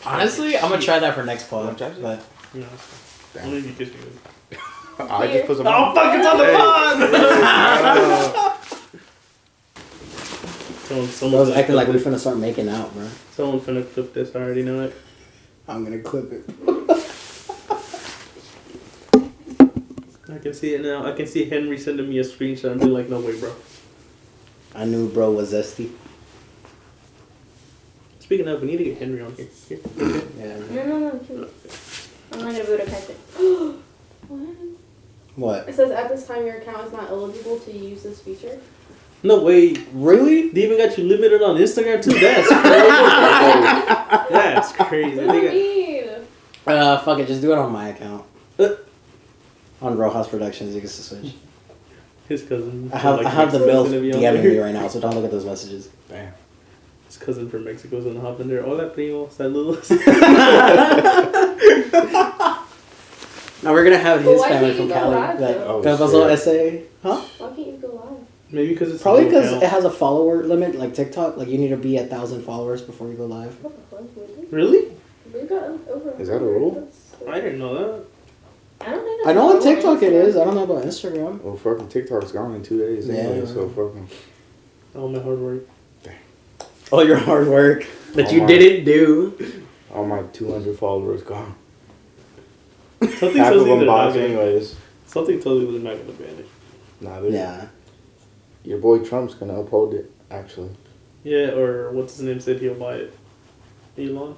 Honestly, I'm gonna try that for next pod. But only if you kiss me. I just put some. Oh fuck! It's on the pod. Someone's acting like we finna start making out, bro. Someone finna clip this. I already know it. I'm gonna clip it. I can see it now. I can see Henry sending me a screenshot and be like, "No way, bro." I knew bro was zesty. Speaking of, we need to get Henry on here. Yeah. No. I'm not gonna be able to catch it. What? It says at this time your account is not eligible to use this feature. No way. Really? They even got you limited on Instagram too? That's crazy. That's crazy. What do you mean? Fuck it, just do it on my account. On Row House Productions, you can switch. His cousin. I have the MILF DMing me right now, so don't look at those messages. Damn. His cousin from Mexico's gonna hop in there. Hola, primo. Saludos. Now we're gonna have his family from go Cali. live, Like, though? Gabazo SA. Huh? Why can't you go live? Maybe because it's Probably because it has a follower limit, like TikTok. Like, you need to be 1,000 followers before you go live. What the fuck, really? Really? We've got over. Is that a rule? I didn't know that. I don't think I know on TikTok it is. I don't know about Instagram. Well, fucking TikTok's gone in 2 days anyway, so fucking. All my hard work. All your hard work that All you my- didn't do. All my 200 followers gone. Something Half tells of me them they're not bots gonna. anyways. Something tells me they're not gonna ban it. Nah, Yeah. your boy Trump's gonna uphold it, actually. Yeah, or what's his name said he'll buy it. Elon.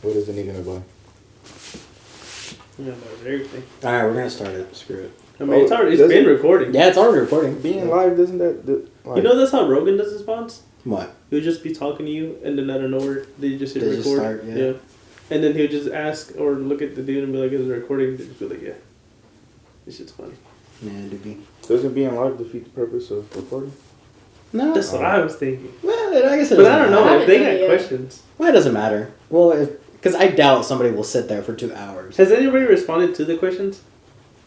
What isn't he gonna buy? Yeah, buys everything. Alright, we're gonna start it. Screw it. I mean, it's already does been it? recording. Yeah, it's already recording. Being live, doesn't that... You know that's how Rogan does his pods? What? He'll just be talking to you, and then out of nowhere, they just hit They record. just start, yeah. And then he'll just ask or look at the dude and be like, "Is it recording?" They just be like, "Yeah." This shit's funny. Yeah, do be. Doesn't being live defeat the purpose of recording? No. That's what I was thinking. Well, I guess it But doesn't I don't matter. know I if they haven't done it got yet. questions. Well, it doesn't matter. Well, because I doubt somebody will sit there for 2 hours. Has anybody responded to the questions?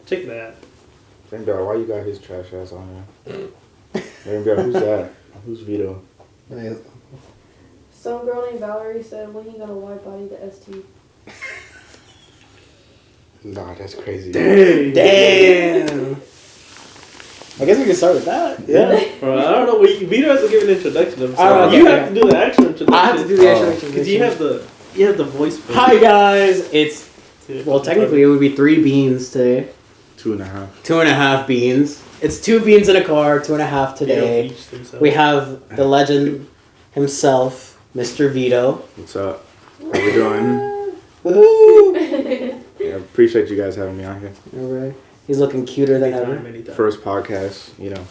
Check that. Think about why you got his trash ass on there. They're gonna be like, who's that? Who's Vito? Like, Some girl named Valerie said when he gonna wide body the ST. Nah, that's crazy. damn. I guess we can start with that. Yeah. Bro, I don't know. Vito has to give an introduction. I'm I don't sorry. know. You have to do the actual introduction. I have to do the actual because you have the voice. for it. Hi guys, it's well technically it would be 3 beans today. 2.5. 2.5 beans. It's 2 beans in a car, 2.5 today. Each themselves. We have the legend himself, Mr. Vito. What's up? How we doing? Woohoo! Yeah, appreciate you guys having me on here. Alright. He's looking cuter than ever. Anytime. First podcast, you know.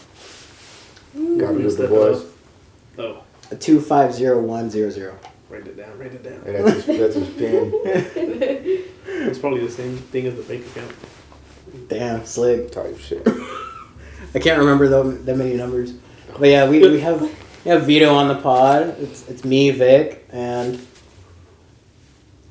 Gotta be with the Step boys. Oh, 250100. write it down. Write it down. Hey, that's his pin It's probably the same thing as the bank account. Damn, slick. type shit. I can't remember that many numbers. But yeah, we have Vito on the pod. It's me, Vic, and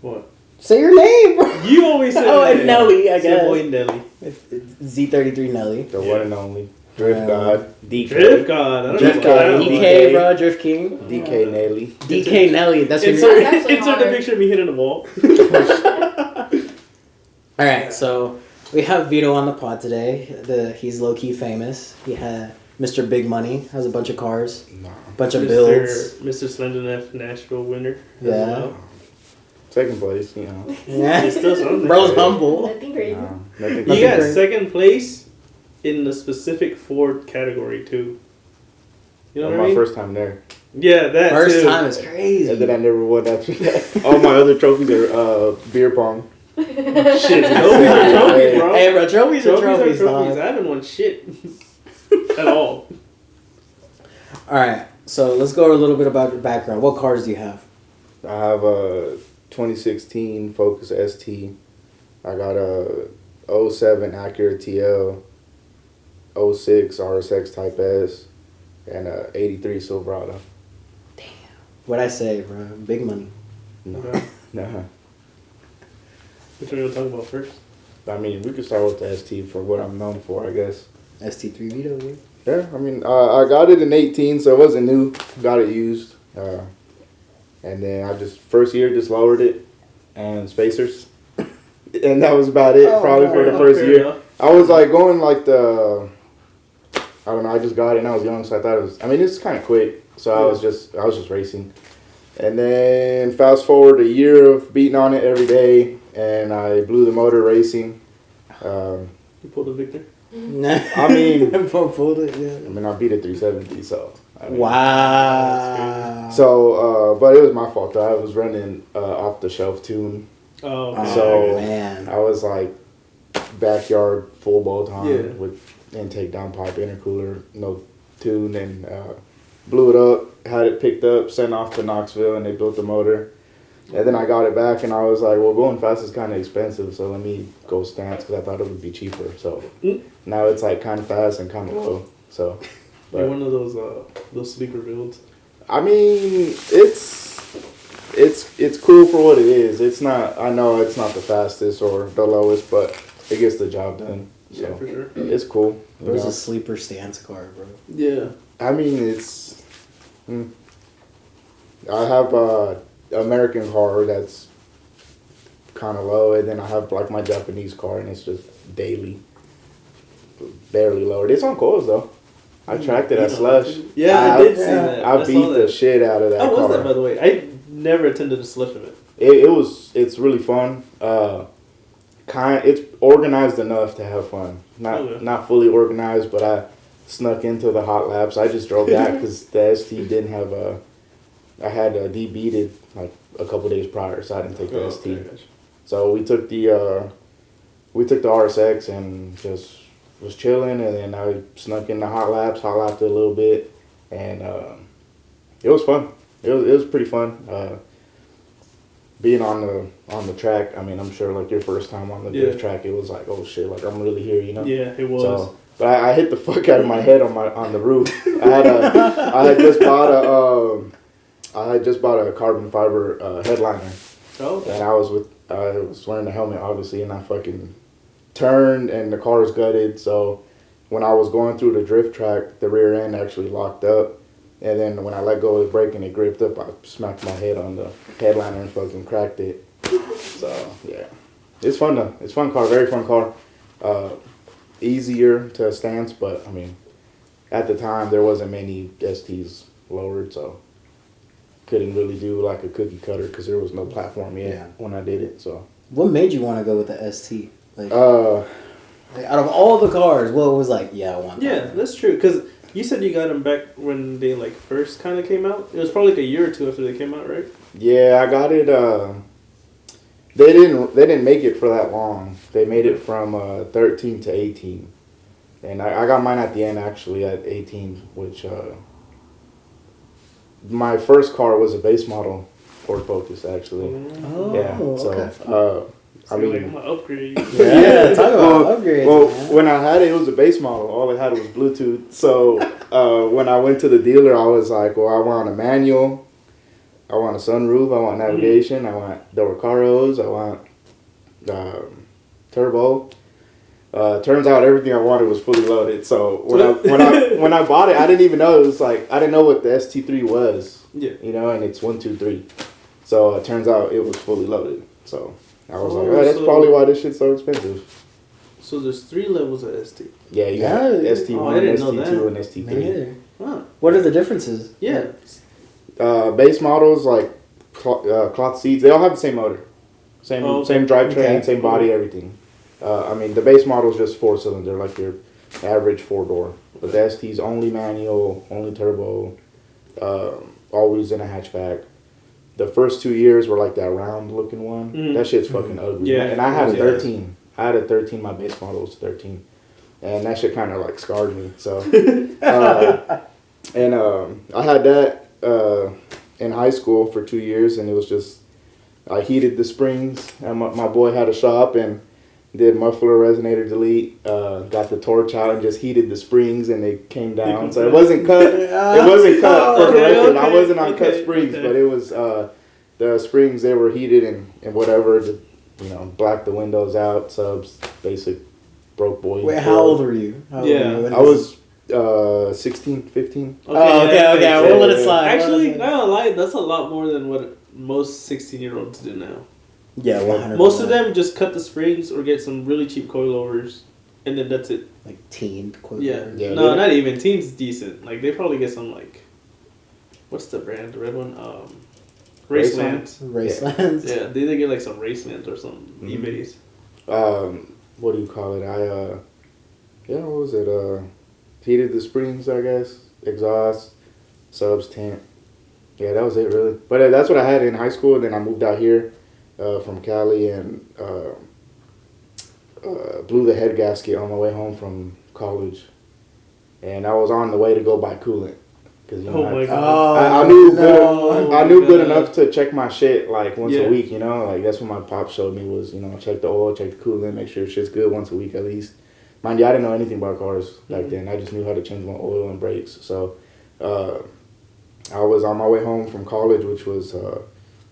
What? say your name, bro. You always say Oh, that. and Nelly, I It's your guess. boy Nelly. It's Z33 Nelly. The one and only. Drift God. DK. Drift God. I don't Drift know God. about that DK, one. bro. Drift King. DK Nelly. DK Nelly. That's your Insert, name. That's actually insert the hard. picture of me hitting the wall. Alright, so we have Vito on the pod today. He's low-key famous. He had Mr. Big Money. Has a bunch of cars. Nah. Bunch of builds. Mr. Slender F Nashville winner. as Yeah. well. Second place, you know. Yeah. It's still something. Bro's humble. Nothing crazy. Nah, nothing. You Nothing got crazy. second place in the specific Ford category too. You know what I my mean? first time there. Yeah, that First too. time is crazy. And then I never won after that. All my other trophies are beer pong. Shit, trophies are trophies, bro. Hey, bro, trophies are trophies, I dog. haven't won shit at all. Alright, so let's go a little bit about your background. What cars do you have? I have a 2016 Focus ST. I got a 07 Acura TL, 06 RSX Type S, and a 83 Silverado. What'd I say, bro? Big money. No, Okay. nah. Which one you want to talk about first? I mean, we could start with the ST for what I'm known for, I guess. ST3 Vito, dude. Yeah, I mean, I got it in 18, so it wasn't new. Got it used. And then I just, first year, just lowered it and spacers. And that was about it, probably for the first year. Enough. I was like going like I don't know, I just got it and I was young, so I thought it was, I mean, it's kind of quick. So I was just racing. And then fast forward a year of beating on it every day, and I blew the motor racing. You pulled a Victor? I mean, pulled it, yeah. I mean, I beat a 370, so. I mean, Wow. So, but it was my fault though. I was running off the shelf tune. Oh, So man. I was like backyard full bolt on Yeah. with intake downpipe, intercooler, no tune, and blew it up, had it picked up, sent off to Knoxville, and they built the motor. And then I got it back, and I was like, well, going fast is kind of expensive, so let me go stance, because I thought it would be cheaper. So now it's like kind of fast and kind of low. So, You're one of those sleeper builds. I mean, it's cool for what it is. It's not, I know it's not the fastest or the lowest, but it gets the job done. So Yeah, for sure. it's cool. It was a sleeper stance car, bro. Yeah. I mean, it's. I have a American car that's kind of low, and then I have like my Japanese car, and it's just daily, barely lowered. It's on coils though. I tracked it at Slush. Yeah, I did see that. I beat saw the that. shit out of that How car. was that, by the way? I never attended a Slush event. It's really fun. It's organized enough to have fun. Not fully organized, but I snuck into the hot laps. I just drove that because the ST didn't have I had debeated like a couple days prior, so I didn't take the ST. Okay. So we took the RSX and just was chilling, and then I snuck in the hot lapped it a little bit, and it was fun. It was pretty fun. Being on the track, I mean, I'm sure like your first time on the drift track, it was like, oh shit, like I'm really here, you know? Yeah, it was. So, but I hit the fuck out of my head on the roof. I had just bought a carbon fiber headliner. Oh. And I was wearing a helmet obviously, and I fucking turned and the car was gutted. So when I was going through the drift track, the rear end actually locked up. And then when I let go of the brake and it gripped up, I smacked my head on the headliner and fucking cracked it. So, yeah. It's fun though. It's a fun car. Very fun car. Easier to stance, but, I mean, at the time, there wasn't many STs lowered, so couldn't really do like a cookie cutter because there was no platform yet when I did it, so. What made you want to go with the ST? Like out of all the cars, what was like, I want that? Yeah, that's true, because you said you got them back when they like first kind of came out. It was probably like a year or two after they came out, right? Yeah, I got it. They didn't make it for that long. They made it from 13 to 18, and I got mine at the end actually at 18, which my first car was a base model Ford Focus actually. Oh, Yeah, so So I mean, like, I'm gonna upgrade. Yeah, talk about upgrades. Well, Man. when I had it, it was a base model. All it had was Bluetooth. So when I went to the dealer, I was like, well, I want a manual. I want a sunroof. I want navigation. I want door caros. I want turbo. Turns out everything I wanted was fully loaded. So when I bought it, I didn't even know it was like, I didn't know what the ST3 was. Yeah. You know, and it's 1, 2, 3. So it turns out it was fully loaded. So I was like, that's so- probably why this shit's so expensive. So there's 3 levels of ST. Yeah, you Yeah, got yeah. ST1, Oh, I didn't know ST2, that. and Me ST3. neither. Huh. What are the differences? Yeah. Base models like cloth seats, they all have the same motor, same drivetrain, Okay. same body, everything. I mean, the base model is just 4-cylinder, like your average 4-door. But the ST's only manual, only turbo, always in a hatchback. The first 2 years were like that round looking one. Mhm. That shit's fucking ugly. Yeah, And I had a yeah. 13. I had a 13. My base model was 13. And that shit kind of like scarred me. So, I had that in high school for 2 years, and it was just, I heated the springs. And my boy had a shop and did muffler resonator delete, got the torch out and just heated the springs, and they came down. So it wasn't cut. It wasn't cut for the record. I wasn't on cut springs, but it was the springs, they were heated and whatever. Blacked the windows out, subs, basic broke boy. Wait, how old were you? How old Yeah. were you when I was 16, 15. Okay, we'll let it slide. Actually, not gonna lie, that's a lot more than what most 16-year-olds do now. Yeah, 100%. Most of them just cut the springs or get some really cheap coilovers, and then that's it. Like teen coilovers. Yeah. No, not even. Teen's decent. Like, they probably get some, like, what's the brand? The red one? Racelands. Racelands. Yeah, they either get, like, some Racelands or some eBays. What do you call it? What was it? Heated the springs, I guess. Exhaust, subs, tent. Yeah, that was it, really. But that's what I had in high school. And then I moved out here from Cali and blew the head gasket on my way home from college. And I was on the way to go buy coolant. Cause, you know, my God. I knew good enough to check my shit like once a week, you know? Like, that's what my pop showed me was, you know, check the oil, check the coolant, make sure shit's good once a week at least. Mind you, I didn't know anything about cars back then. I just knew how to change my oil and brakes. So I was on my way home from college, which was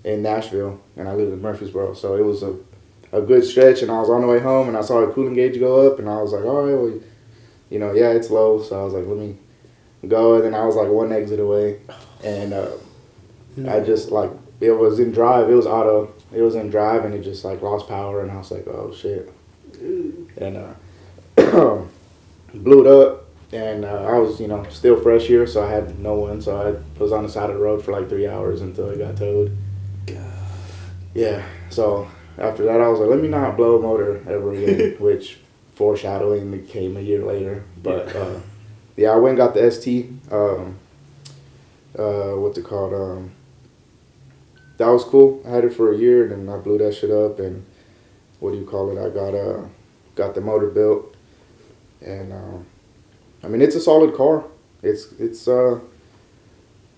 in Nashville, and I lived in Mufreesboro. So it was a good stretch, and I was on the way home, and I saw the coolant gauge go up, and I was like, all right, well, you know, yeah, it's low. So I was like, let me go, and then I was like one exit away, and I just like, it was in drive. It was auto. It was in drive, and it just like lost power, and I was like, oh, shit. And blew it up, and I was, you know, still fresh here, so I had no one, so I was on the side of the road for like 3 hours until it got towed. God. Yeah, so after that I was like, let me not blow a motor ever again, which foreshadowing came a year later. But I went and got the ST, what's it called, that was cool. I had it for a year, and then I blew that shit up, and what do you call it, I got the motor built. And I mean, it's a solid car. It's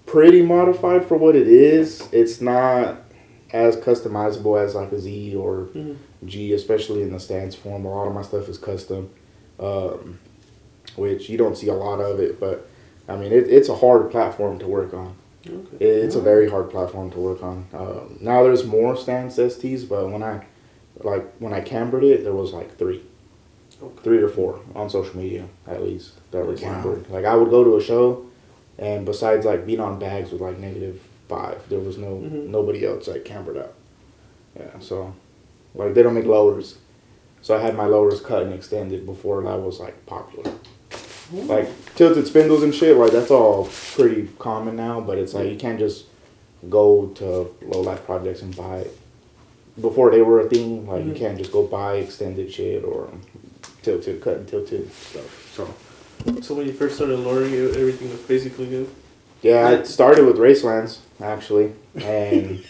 pretty modified for what it is. It's not as customizable as like a Z or G, especially in the stance form. A lot of my stuff is custom, which you don't see a lot of it. But I mean, it's a hard platform to work on. Okay. It's a very hard platform to work on. Now there's more stance STs, but when I cambered it, there was like 3. Okay. 3 or 4 on social media, at least, that were cambered. Like, I would go to a show, and besides, like, being on bags with, like, -5, there was nobody else, like, cambered out. Yeah, so, like, they don't make lowers. So I had my lowers cut and extended before that was, like, popular. Ooh. Like, tilted spindles and shit, like, that's all pretty common now, but it's like, you can't just go to low-life projects and buy it. Before they were a thing, like, you can't just go buy extended shit or tilted, cut and tilted stuff. So when you first started lowering it, everything was basically new? Yeah, I started with Racelands, actually, and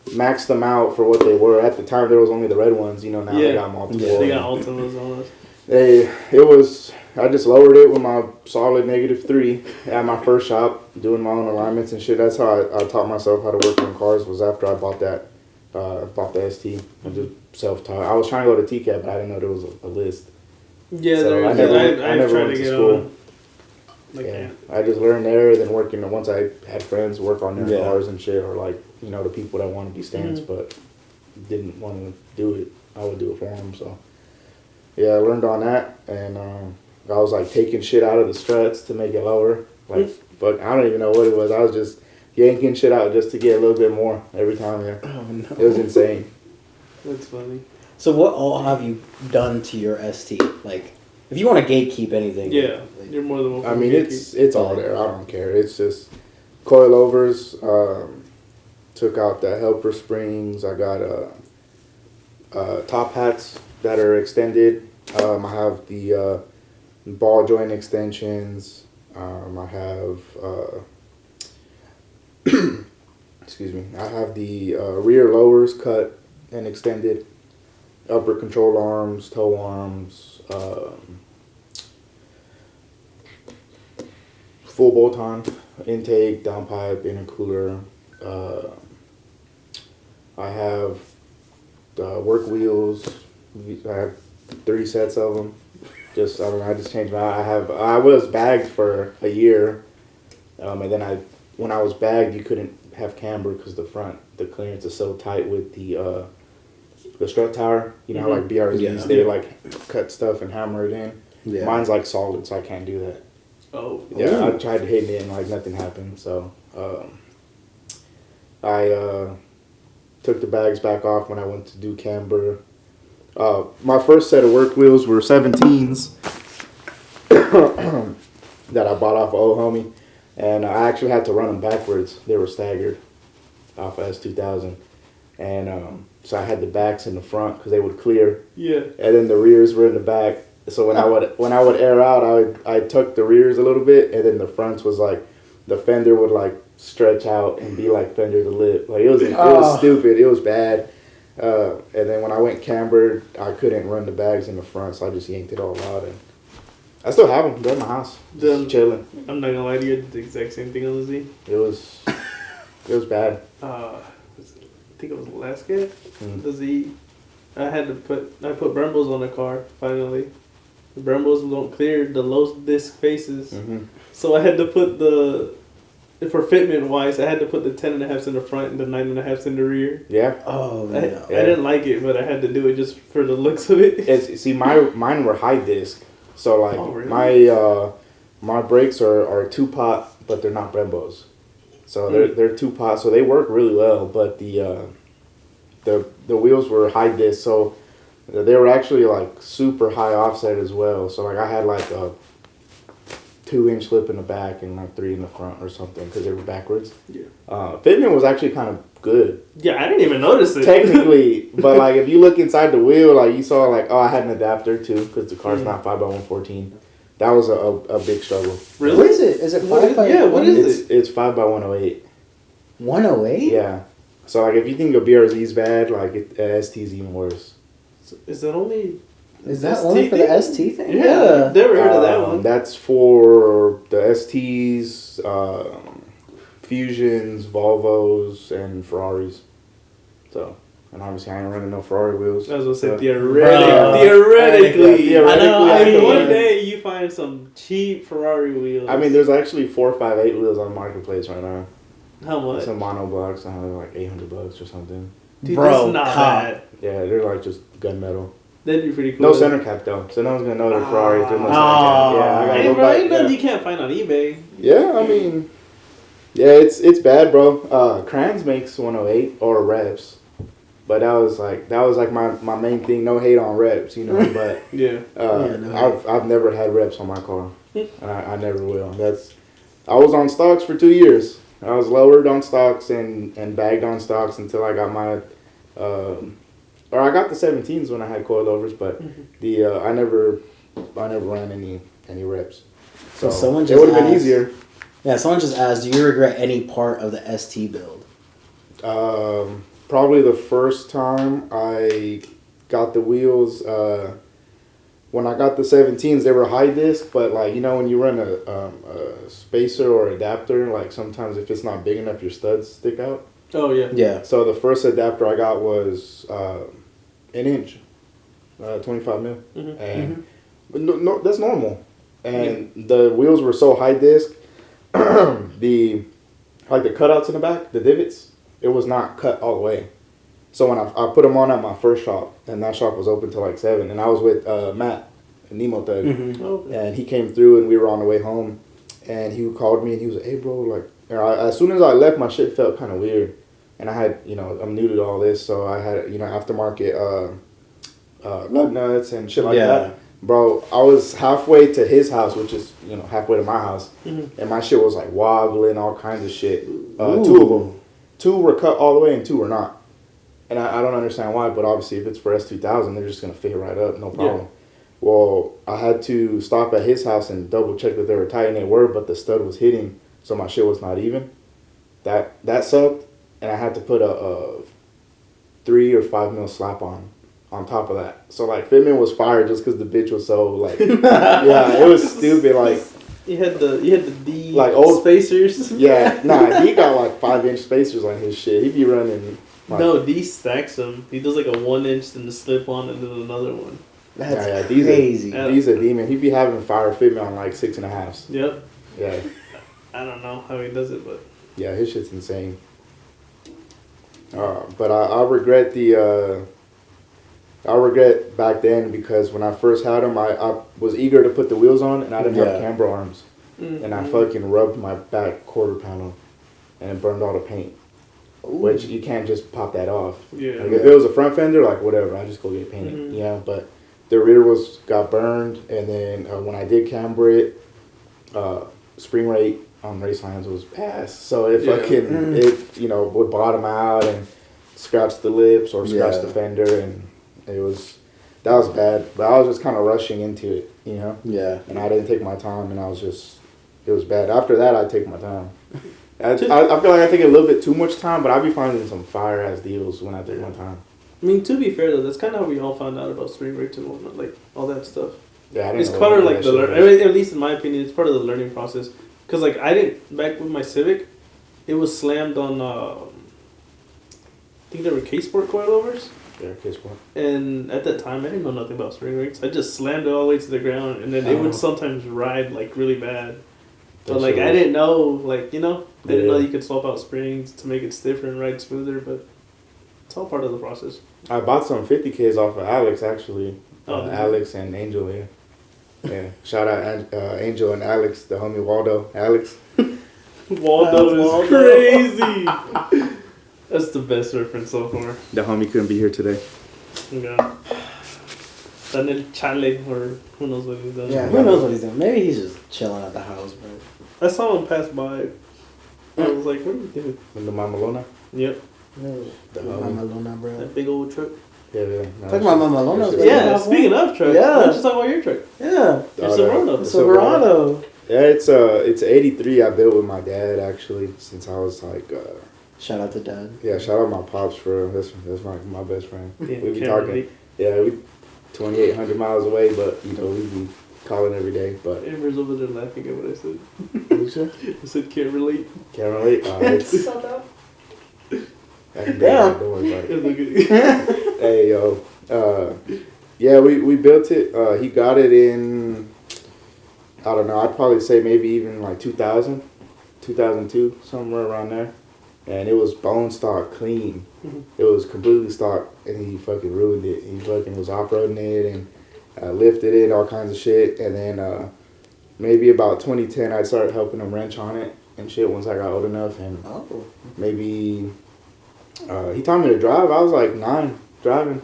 maxed them out for what they were. At the time, there was only the red ones, you know, now they got multiple. Yeah, they got Ultimas on us. I just lowered it with my solid -3 at my first shop, doing my own alignments and shit. That's how I taught myself how to work on cars, was after I bought the ST. I just self-taught. I was trying to go to TCAP, but I didn't know there was a list. Yeah, so I never went to school. Yeah, I just learned there, then working. Once I had friends work on their cars and shit, or like, you know, the people that want to be stance but didn't want to do it, I would do it for them. So yeah, I learned on that, and I was like taking shit out of the struts to make it lower. Like, fuck, I don't even know what it was. I was just yanking shit out just to get a little bit more every time. Yeah, It was insane. That's funny. So what all have you done to your ST? Like, if you want to gatekeep anything, yeah, you're more than welcome. I mean, it's all there. I don't care. It's just coilovers. Took out the helper springs. I got top hats that are extended. I have the ball joint extensions. I have excuse me. I have the rear lowers cut and extended. Upper control arms, toe arms, full bolt-on, intake, downpipe, intercooler. I have work wheels. I have 3 sets of them. I just changed I was bagged for a year, and then when I was bagged, you couldn't have camber because the clearance is so tight with the strut tower. You know how like BRZs, they like cut stuff and hammer it in. Yeah. Mine's like solid, so I can't do that. Oh. Yeah, I tried to hit it and like nothing happened. So I took the bags back off when I went to do camber. My first set of work wheels were 17s that I bought off of old homie, and I actually had to run them backwards. They were staggered off of S2000, and so I had the backs in the front because they would clear. Yeah. And then the rears were in the back. So when I would air out, I tuck the rears a little bit, and then the fronts was like the fender would like stretch out and be like fender to lip. Like it was stupid. It was bad. And then when I went cambered, I couldn't run the bags in the front, so I just yanked it all out. And I still have them. They're in my house, just chilling. I'm not gonna lie to you, I did the exact same thing on the Z. It was bad. I think it was last year. The Z. I put Brembos on the car finally. The Brembos don't clear the low disc faces, so I had to put for fitment wise, I had to put the 10.5s in the front and the 9.5s in the rear. Yeah. Oh, I didn't like it, but I had to do it just for the looks of it. See, mine were high disc, so like really? my brakes are 2-pot, but they're not Brembos, so they're 2-pot, so they work really well. But the wheels were high disc, so they were actually like super high offset as well. So like I had like a 2-inch lip in the back and like 3 in the front or something because they were backwards. Yeah. Fitment was actually kind of good. Yeah, I didn't even notice it. Technically, but like if you look inside the wheel, like you saw like, I had an adapter too because the car's not 5x114. That was a big struggle. Really? What is it? Is it 5x? Yeah, what is it? It's 5x108. 108? Yeah. So like if you think your BRZ's bad, like ST's even worse. Is that only? Is that only for the ST thing? Yeah. Never heard of that one. That's for the STs, Fusions, Volvos, and Ferraris. So, and obviously I ain't running no Ferrari wheels. I was gonna say so. theoretically. I know. One day you find some cheap Ferrari wheels. I mean, there's actually 458 wheels on the marketplace right now. How much? Some mono blocks. I have like $800 or something. Dude, that's not bad. Yeah, they're like just gunmetal. That'd be pretty cool. No center cap though, so no one's gonna know they're Ferrari if there's no center cap. Yeah, I gotta go back. Nothing you can't find on eBay. Yeah, I mean, yeah, it's bad, bro. Crans makes 108 or reps, but that was like my main thing. No hate on reps, you know, but I've never had reps on my car, and I never will. I was on stocks for 2 years. I was lowered on stocks and bagged on stocks until I got my, or I got the 17s when I had coilovers, but I never ran any reps. So someone it just would have been asked- easier. Yeah, someone just asked, do you regret any part of the ST build? Probably the first time I got the wheels. When I got the 17s, they were high disc, but like, you know, when you run a spacer or adapter, like sometimes if it's not big enough, your studs stick out. Oh yeah. Yeah. So the first adapter I got was an inch, 25 mil, and no, that's normal. And the wheels were so high disc, the cutouts in the back, the divots, it was not cut all the way. So when I put them on at my first shop, and that shop was open till like 7, and I was with Matt, Nemo Thug, and he came through, and we were on the way home, and he called me, and he was like, "Hey, bro, like," as soon as I left, my shit felt kind of weird, and I had, you know, I'm new to all this, so I had, you know, aftermarket lug nuts and shit like that. Bro, I was halfway to his house, which is, you know, halfway to my house, and my shit was like wobbling, all kinds of shit. 2 of them. 2 were cut all the way, and 2 were not. And I don't understand why, but obviously if it's for S2000, they're just going to fit right up, no problem. Yeah. Well, I had to stop at his house and double check that they were tight, and they were, but the stud was hitting, so my shit was not even. That sucked, and I had to put a 3 or 5 mil slap on top of that. So, like, fitment was fire just because the bitch was so, like, yeah, it was stupid, like. You had the D like old spacers. Yeah, he got like 5-inch spacers on his shit. He be running. Like, no, D stacks them. He does like a 1-inch, then the slip on, and then another one. That's crazy. He's a demon. He be having fire fitment on like 6.5s. Yep. Yeah. I don't know how he does it, but yeah, his shit's insane. But I regret I regret back then because when I first had them, I was eager to put the wheels on, and I didn't have camber arms. and I fucking rubbed my back quarter panel, and it burned all the paint. Ooh. Which you can't just pop that off. Yeah. Like, if it was a front fender, like whatever, I just go get it painted. Mhm. Yeah, but the rear got burned, and then when I did camber it, spring rate on race lines was ass. So it fucking it would bottom out and scratch the lips or scratch the fender, and that was bad. But I was just kind of rushing into it, Yeah. and I didn't take my time, and it was bad. After that, I take my time. I feel like I take a little bit too much time, but I be finding some fire ass deals when I take my time. I mean, to be fair though, that's kind of how we all found out about spring rates and whatnot, like all that stuff. Yeah, I didn't It's know part of what like that the shit was. at least in my opinion, it's part of the learning process. Cause like I didn't back with my Civic, it was slammed on. I think they were K-Sport coilovers. Yeah, K-Sport. And at that time, I didn't know nothing about spring rates. I just slammed it all the way to the ground, and then it would sometimes ride like really bad. But like I didn't know, like I didn't know you could swap out springs to make it stiffer and ride smoother. But it's all part of the process. I bought some 50Ks off of Alex, actually. Oh, Alex and Angel, yeah. Yeah. Shout out Angel and Alex, the homie Waldo. Alex. Waldo is crazy. That's the best reference so far. The homie couldn't be here today. Yeah. Daniel Chale, or who knows what he's done. Yeah, who knows what he's doing? Maybe he's just chilling at the house, bro. I saw him pass by. I was like, what are you doing? In the Mama Lona? Yep. Mama Luna, bro. That big old truck. Yeah. No, Talking about Mama Lona. that shit- Yeah, speaking of trucks, Yeah. why don't you talk about your truck? Yeah. Your Silverado. The Silverado. Yeah, it's 83 I built with my dad, actually, since I was like... Shout out to Dad. yeah, shout out my pops, for real. That's my best friend. Yeah, we be can't talking... relate. Yeah, we 2,800 miles away, but, we be calling every day, but... Amber's over there laughing at what I said. What's that? I said, can't relate. Can't relate. It's... Sold out. Don't Yeah. worry about it. Look at it. Hey, yo. Yeah, we built it. He got it in, I don't know, I'd probably say maybe even like 2000, 2002, somewhere around there. And it was bone stock, clean. Mhm. It was completely stock, and he fucking ruined it. He fucking was off-roading it and lifted it, all kinds of shit. And then maybe about 2010, I started helping him wrench on it and shit once I got old enough. And maybe he taught me to drive. I was like 9, driving.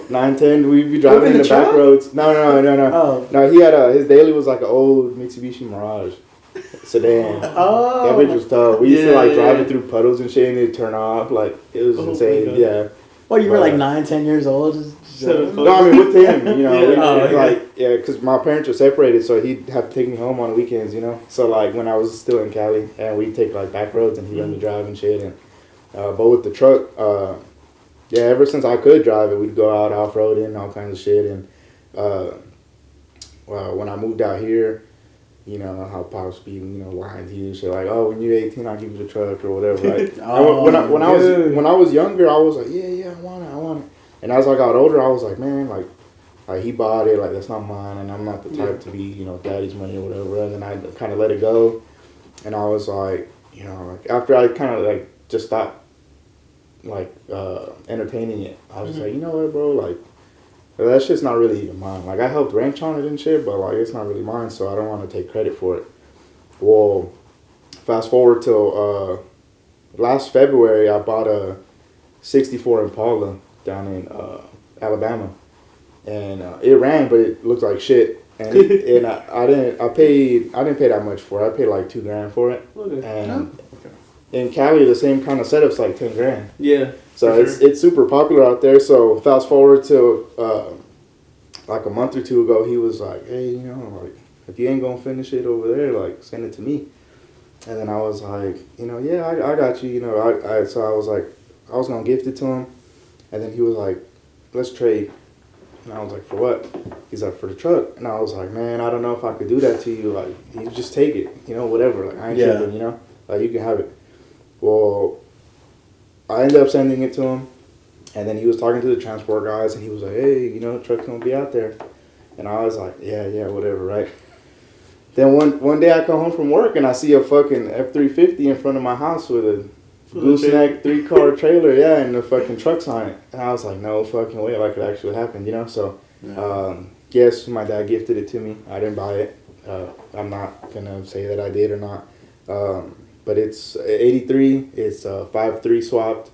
9, 10, we'd be driving in the back roads. No. Oh. No, he had his daily was like an old Mitsubishi Mirage sedan. Oh. That bitch was tough. We used to like Yeah. drive it through puddles and shit, and it'd turn off. Like it was Oh, insane. my God. Yeah. What, you were like 9, 10 years old? No, I mean with him, Yeah. because my parents were separated, so he'd have to take me home on the weekends, So like when I was still in Cali, and we'd take like back roads, and he'd let me drive and shit. And but with the truck, yeah, ever since I could drive it, we'd go out off-roading, all kinds of shit. And when I moved out here, how Pops be, lying to you, shit like, oh, when you're 18, I'll give you the truck or whatever, right? Oh, when I was younger, I was like, yeah, I want it. And as I got older, I was like, man, like he bought it, like that's not mine, and I'm not the type to be, daddy's money or whatever. And then I kind of let it go, and I was like, like after I kind of like just stopped like entertaining it, I was just like, you know what, bro, like that shit's not really even mine. Like I helped wrench on it and shit, but like it's not really mine, so I don't want to take credit for it. Well, fast forward till last February, I bought a '64 Impala down in Alabama, and it ran, but it looked like shit. And I didn't pay that much for it. I paid like $2,000 for it. Okay. And in Cali, the same kind of setup's like $10,000. Yeah. So it's super popular out there. So fast forward to like a month or two ago, he was like, hey, like if you ain't gonna finish it over there, like send it to me. And then I was like, yeah, I got you. So I was like, I was gonna gift it to him, and then he was like, let's trade. And I was like, for what? He's like, for the truck. And I was like, man, I don't know if I could do that to you. Like, you just take it, whatever. Like, I ain't tripping, like you can have it. Well, I ended up sending it to him, and then he was talking to the transport guys, and he was like, hey, the truck's gonna be out there. And I was like, yeah, whatever, right? Then one day I come home from work, and I see a fucking F-350 in front of my house with a gooseneck 3-car trailer, and the fucking truck's on it. And I was like, no fucking way, like it actually happened, So, yes, my dad gifted it to me. I didn't buy it. I'm not gonna say that I did or not. But it's 83. It's 5.3 swapped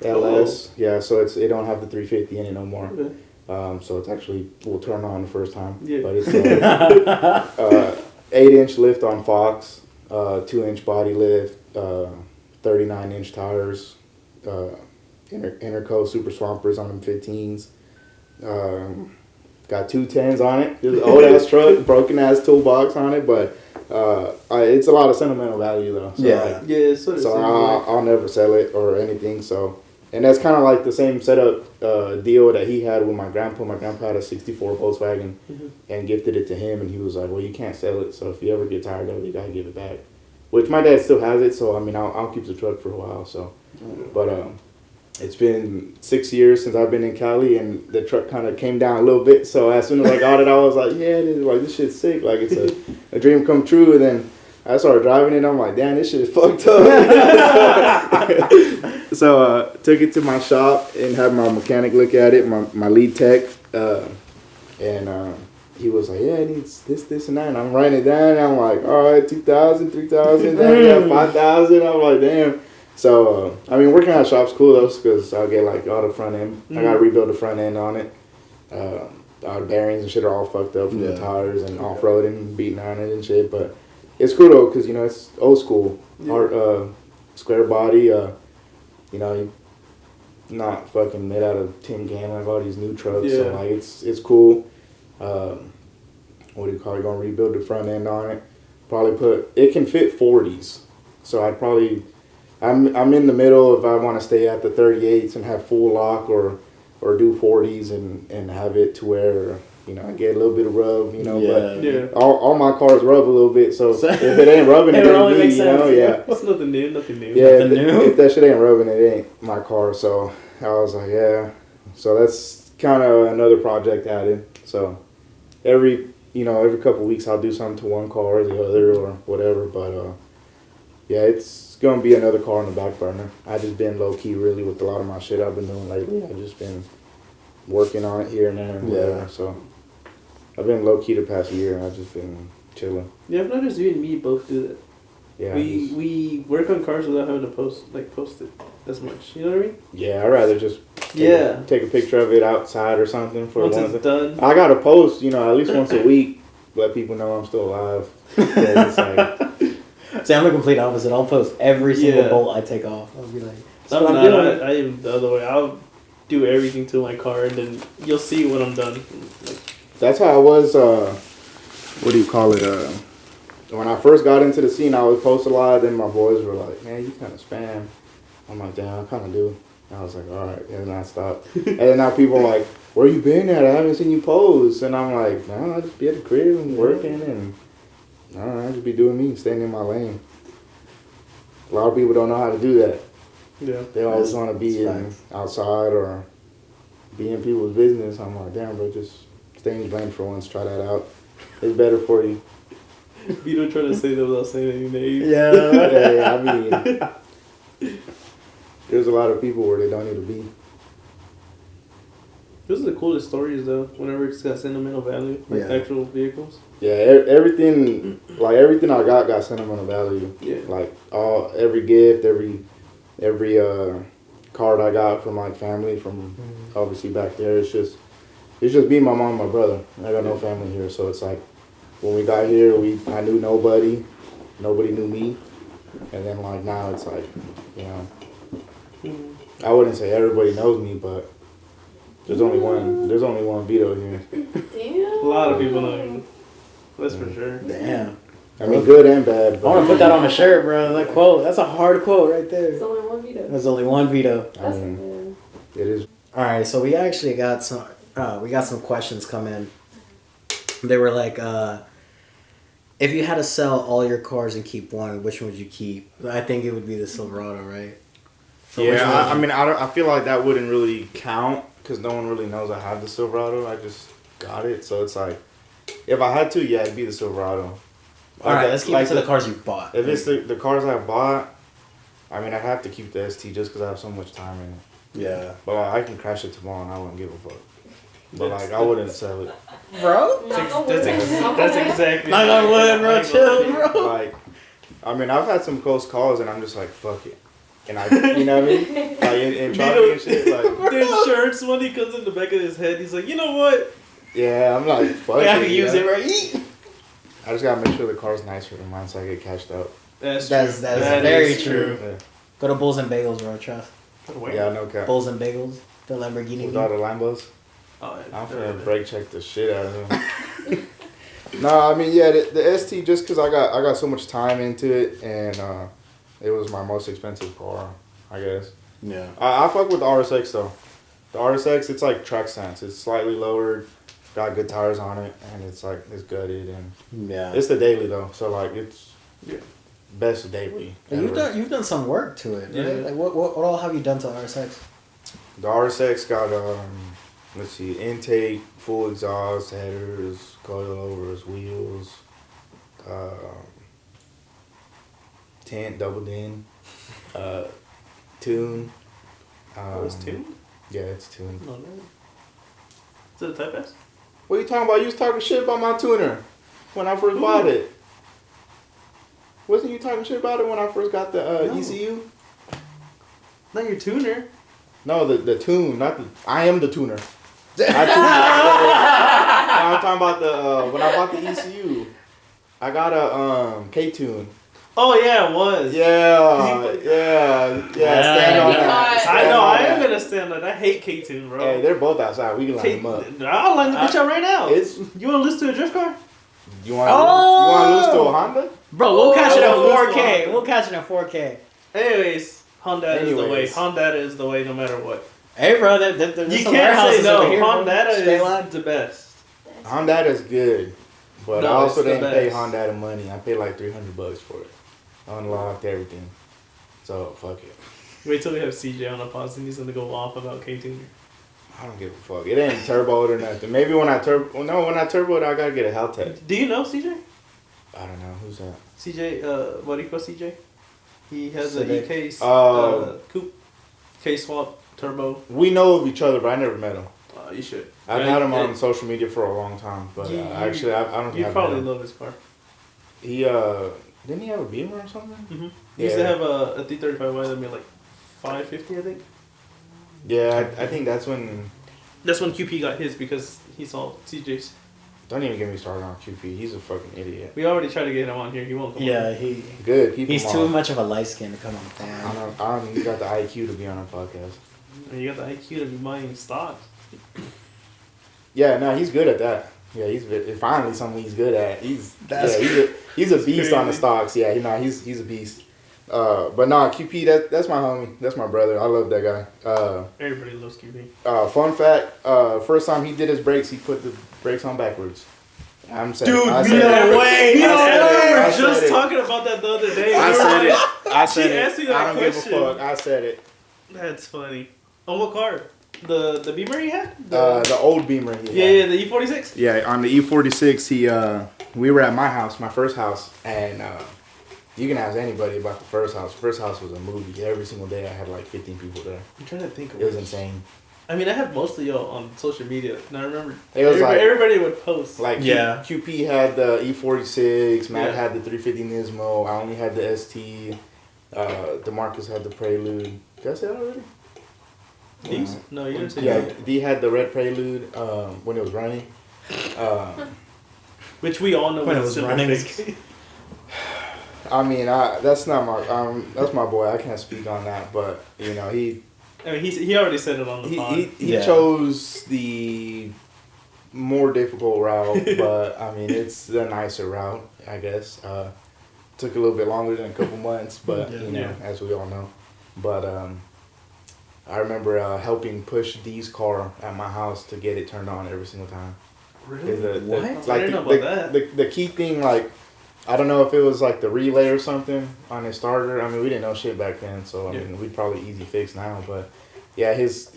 LS. Yeah, so it don't have the 350 in it no more. Okay. So it's actually will turn on the first time. Yeah. But it's 8-inch lift on Fox, 2-inch body lift, 39-inch tires, Interco Super Swampers on them 15s. Got 210s on it. Just an old ass truck, broken ass toolbox on it, but it's a lot of sentimental value though. So Yeah. So I'll never sell it or anything. So, and that's kind of like the same setup deal that he had with my grandpa. My grandpa had a '64 Volkswagen and gifted it to him, and he was like, "Well, you can't sell it. So if you ever get tired of it, you gotta give it back." Which my dad still has it. So I mean, I'll keep the truck for a while. So, but it's been 6 years since I've been in Cali, and the truck kind of came down a little bit. So as soon as I got it, I was like, yeah, this shit's sick. Like, it's a dream come true. And then I started driving it, and I'm like, damn, this shit is fucked up. So took it to my shop and had my mechanic look at it, my lead tech. And he was like, yeah, it needs this, and that. And I'm writing it down, and I'm like, all right, 2,000, 3,000, then 5,000. I'm like, damn. So, I mean, working at a shop's cool though, because I'll get like all the front end. I gotta rebuild the front end on it. Our bearings and shit are all fucked up from the tires and off-roading, beating on it and shit. But it's cool though, because, you know, it's old school. Square body, you know, not fucking made out of tin can like all these new trucks. So, like, it's cool. What do you call it? Gonna rebuild the front end on it. Probably it can fit 40s. So I'd probably... I'm in the middle if I want to stay at the 38s and have full lock or do 40s and have it to where, you know, I get a little bit of rub, you know, but all my cars rub a little bit, so if it ain't rubbing, it ain't me, you know, It's nothing new. Yeah, if that shit ain't rubbing, it ain't my car, so I was like, yeah. So that's kind of another project added. So every couple of weeks I'll do something to one car or the other or whatever, but yeah, it's gonna be another car on the back burner. I just been low key really with a lot of my shit I've been doing lately. I've just been working on it here and there and whatever. So I've been low key the past year. I've just been chilling. Yeah, I've noticed you and me both do that. Yeah. We work on cars without having to post it as much. You know what I mean? Yeah, I'd rather just take a picture of it outside or something for once it's done. I gotta post, you know, at least once a week, let people know I'm still alive. It's like, see, I'm the complete opposite. I'll post every single bolt I take off. I'll be like, I am the other way. I'll do everything to my car, and then you'll see when I'm done. That's how I was, what do you call it? When I first got into the scene, I would post a lot, then my boys were like, man, you kind of spam. I'm like, damn, I kind of do. And I was like, all right, and then I stopped. And then now people are like, where you been at? I haven't seen you post. And I'm like, no, I just be at the crib and working, and I just be doing me, staying in my lane. A lot of people don't know how to do that. Yeah. They always want to be outside or be in people's business. I'm like, damn, bro, just stay in your lane for once. Try that out. It's better for you. Vito trying to say that without saying any names. Yeah, I mean, there's a lot of people where they don't need to be. Those are the coolest stories, though, whenever it's got sentimental value, like actual vehicles. Yeah, everything I got sentimental value. Yeah. Like, every gift, every card I got from, like, family from obviously back there. It's just me, my mom, and my brother. I got no family here, so it's like, when we got here, I knew nobody knew me, and then like now it's like, you know, I wouldn't say everybody knows me, but there's only one Vito here. Damn. A lot of people know you. That's for sure. Damn. I mean, good and bad. But I want to put that on a shirt, bro. That quote. That's a hard quote right there. There's only one Vito. There's only one Vito. I mean, it is. All right, so we actually got some questions come in. They were like, if you had to sell all your cars and keep one, which one would you keep? I think it would be the Silverado, right? So yeah, I feel like that wouldn't really count because no one really knows I have the Silverado. I just got it, so it's like, if I had to, yeah, it'd be the Silverado. All right, let's keep it to the cars you bought. If it's the cars I bought, I mean, I have to keep the ST just because I have so much time in it. Yeah. But I can crash it tomorrow and I wouldn't give a fuck. but like I wouldn't sell it. Bro? That's exactly. Knock on wood, bro. Chill, bro. Like, I mean, I've had some close calls, and I'm just like, fuck it. And I, you know what I mean? Like in traffic and shit, like the insurance money comes in the back of his head. He's like, you know what? yeah, I'm like, fuck it. I can use it, right? I just gotta make sure the car's nicer than mine, so I get cashed out. That's very true. Yeah, Go to Bulls and Bagels, bro. Trust. yeah, no cap. Bulls and Bagels. The Lamborghini. With all the Lambos, Oh, I'm finna brake check the shit out of them. No, I mean, yeah, the ST, just because I got so much time into it, and it was my most expensive car, I guess. Yeah. I fuck with the RSX though. The RSX, it's like track stance. It's slightly lowered, got good tires on it, and it's gutted, and Yeah. it's the daily though, so like it's best daily. But ever. you've done some work to it, right? Yeah. Like what all have you done to RSX? The RSX got let's see, intake, full exhaust, headers, coilovers, wheels, tint, double din, tune. it's tuned? Yeah, it's tuned. No, no. Is it a Type S? What are you talking about? You was talking shit about my tuner when I first bought it. Wasn't you talking shit about it when I first got the No. ECU? Not your tuner. No, the tune, not the. I am the tuner. I'm talking about the when I bought the ECU. I got a K-tune. Oh yeah, it was. Yeah. Stand on that. I know. I am gonna stand on. I hate K-Tune, bro. Hey, they're both outside. We can line them up. I'll line the bitch up right now. It's You want to listen to a drift car? you want to lose to a Honda? Bro, we'll catch it at Oh, 4K. We'll catch it at 4K. Anyways, Honda is the way. Anyways. Honda is the way, no matter what. Hey, bro, there's You some can't say warehouses no. over here, bro. Honda Straight line. is the best. Honda is good, but No, I also it's the didn't pay best. Honda the money. I paid like $300 for it, unlocked everything. So fuck it. Wait till we have CJ on the pause and he's gonna go off about K-Tune. I don't give a fuck. It ain't turboed or nothing. Maybe when I when I turboed, I gotta get a Haltech. Do you know CJ? I don't know who's that. CJ, Marico CJ? He has an Civic. E-Case Oh. coupe, K-swap, turbo. We know of each other, but I never met him. You should. I've Right? had him on And social media for a long time, but You- actually, I don't think You I've probably met him. love his car. He didn't he have a Beamer or something? Mm-hmm. He used to Yeah. have a 335Y that made like 550, I think. Yeah, I think that's when. That's when QP got his because he saw CJ's. Don't even get me started on QP. He's a fucking idiot. We already tried to get him on here. He won't come Yeah, on. Good. Keep he's him too on. much of a light skin to come on the I phone. don't think he got the IQ to be on a podcast. And you got the IQ to be buying stocks. Yeah, no, he's good at that. Yeah, he's finally something he's good at. He's a beast on the crazy. stocks. Yeah, he's a beast. But nah, QP, that's my homie. That's my brother. I love that guy. Everybody loves QP. Fun fact, first time he did his brakes, he put the brakes on backwards. I'm saying, Dude, I no said it. way. We No way. were I said just it. talking about that the other day. I We were said like, it. I said She asked me it. that I don't give a question. fuck. I said it. That's funny. On what car? The Beamer he had? The old Beamer. Yeah, the E46? Yeah, on the E46, we were at my house, my first house, and you can ask anybody about the first house. The first house was a movie. Every single day I had like 15 people there. I'm trying to think of It was it. insane. I mean, I have most of y'all on social media, and I remember It was everybody would post. Like Yeah. QP had the E46, Matt Yeah. had the 350 Nismo, I only had the ST, DeMarcus had the Prelude. Did I say that already? These? No, you didn't say Yeah, that. D had the red Prelude when it was running. Which we all know When it was was a simple running, fix. I mean, that's not my that's my boy. I can't speak on that, but you know he I mean, he already said it on the pod. he Yeah. chose the more difficult route, but I mean it's the nicer route, I guess. Took a little bit longer than a couple months, but you know, Yeah. as we all know. But I remember helping push D's car at my house to get it turned on every single time. Really? What? I didn't know about that. The key thing, like, I don't know if it was like the relay or something on his starter. I mean, we didn't know shit back then, so I Yeah. mean, we'd probably easy fix now. But yeah, his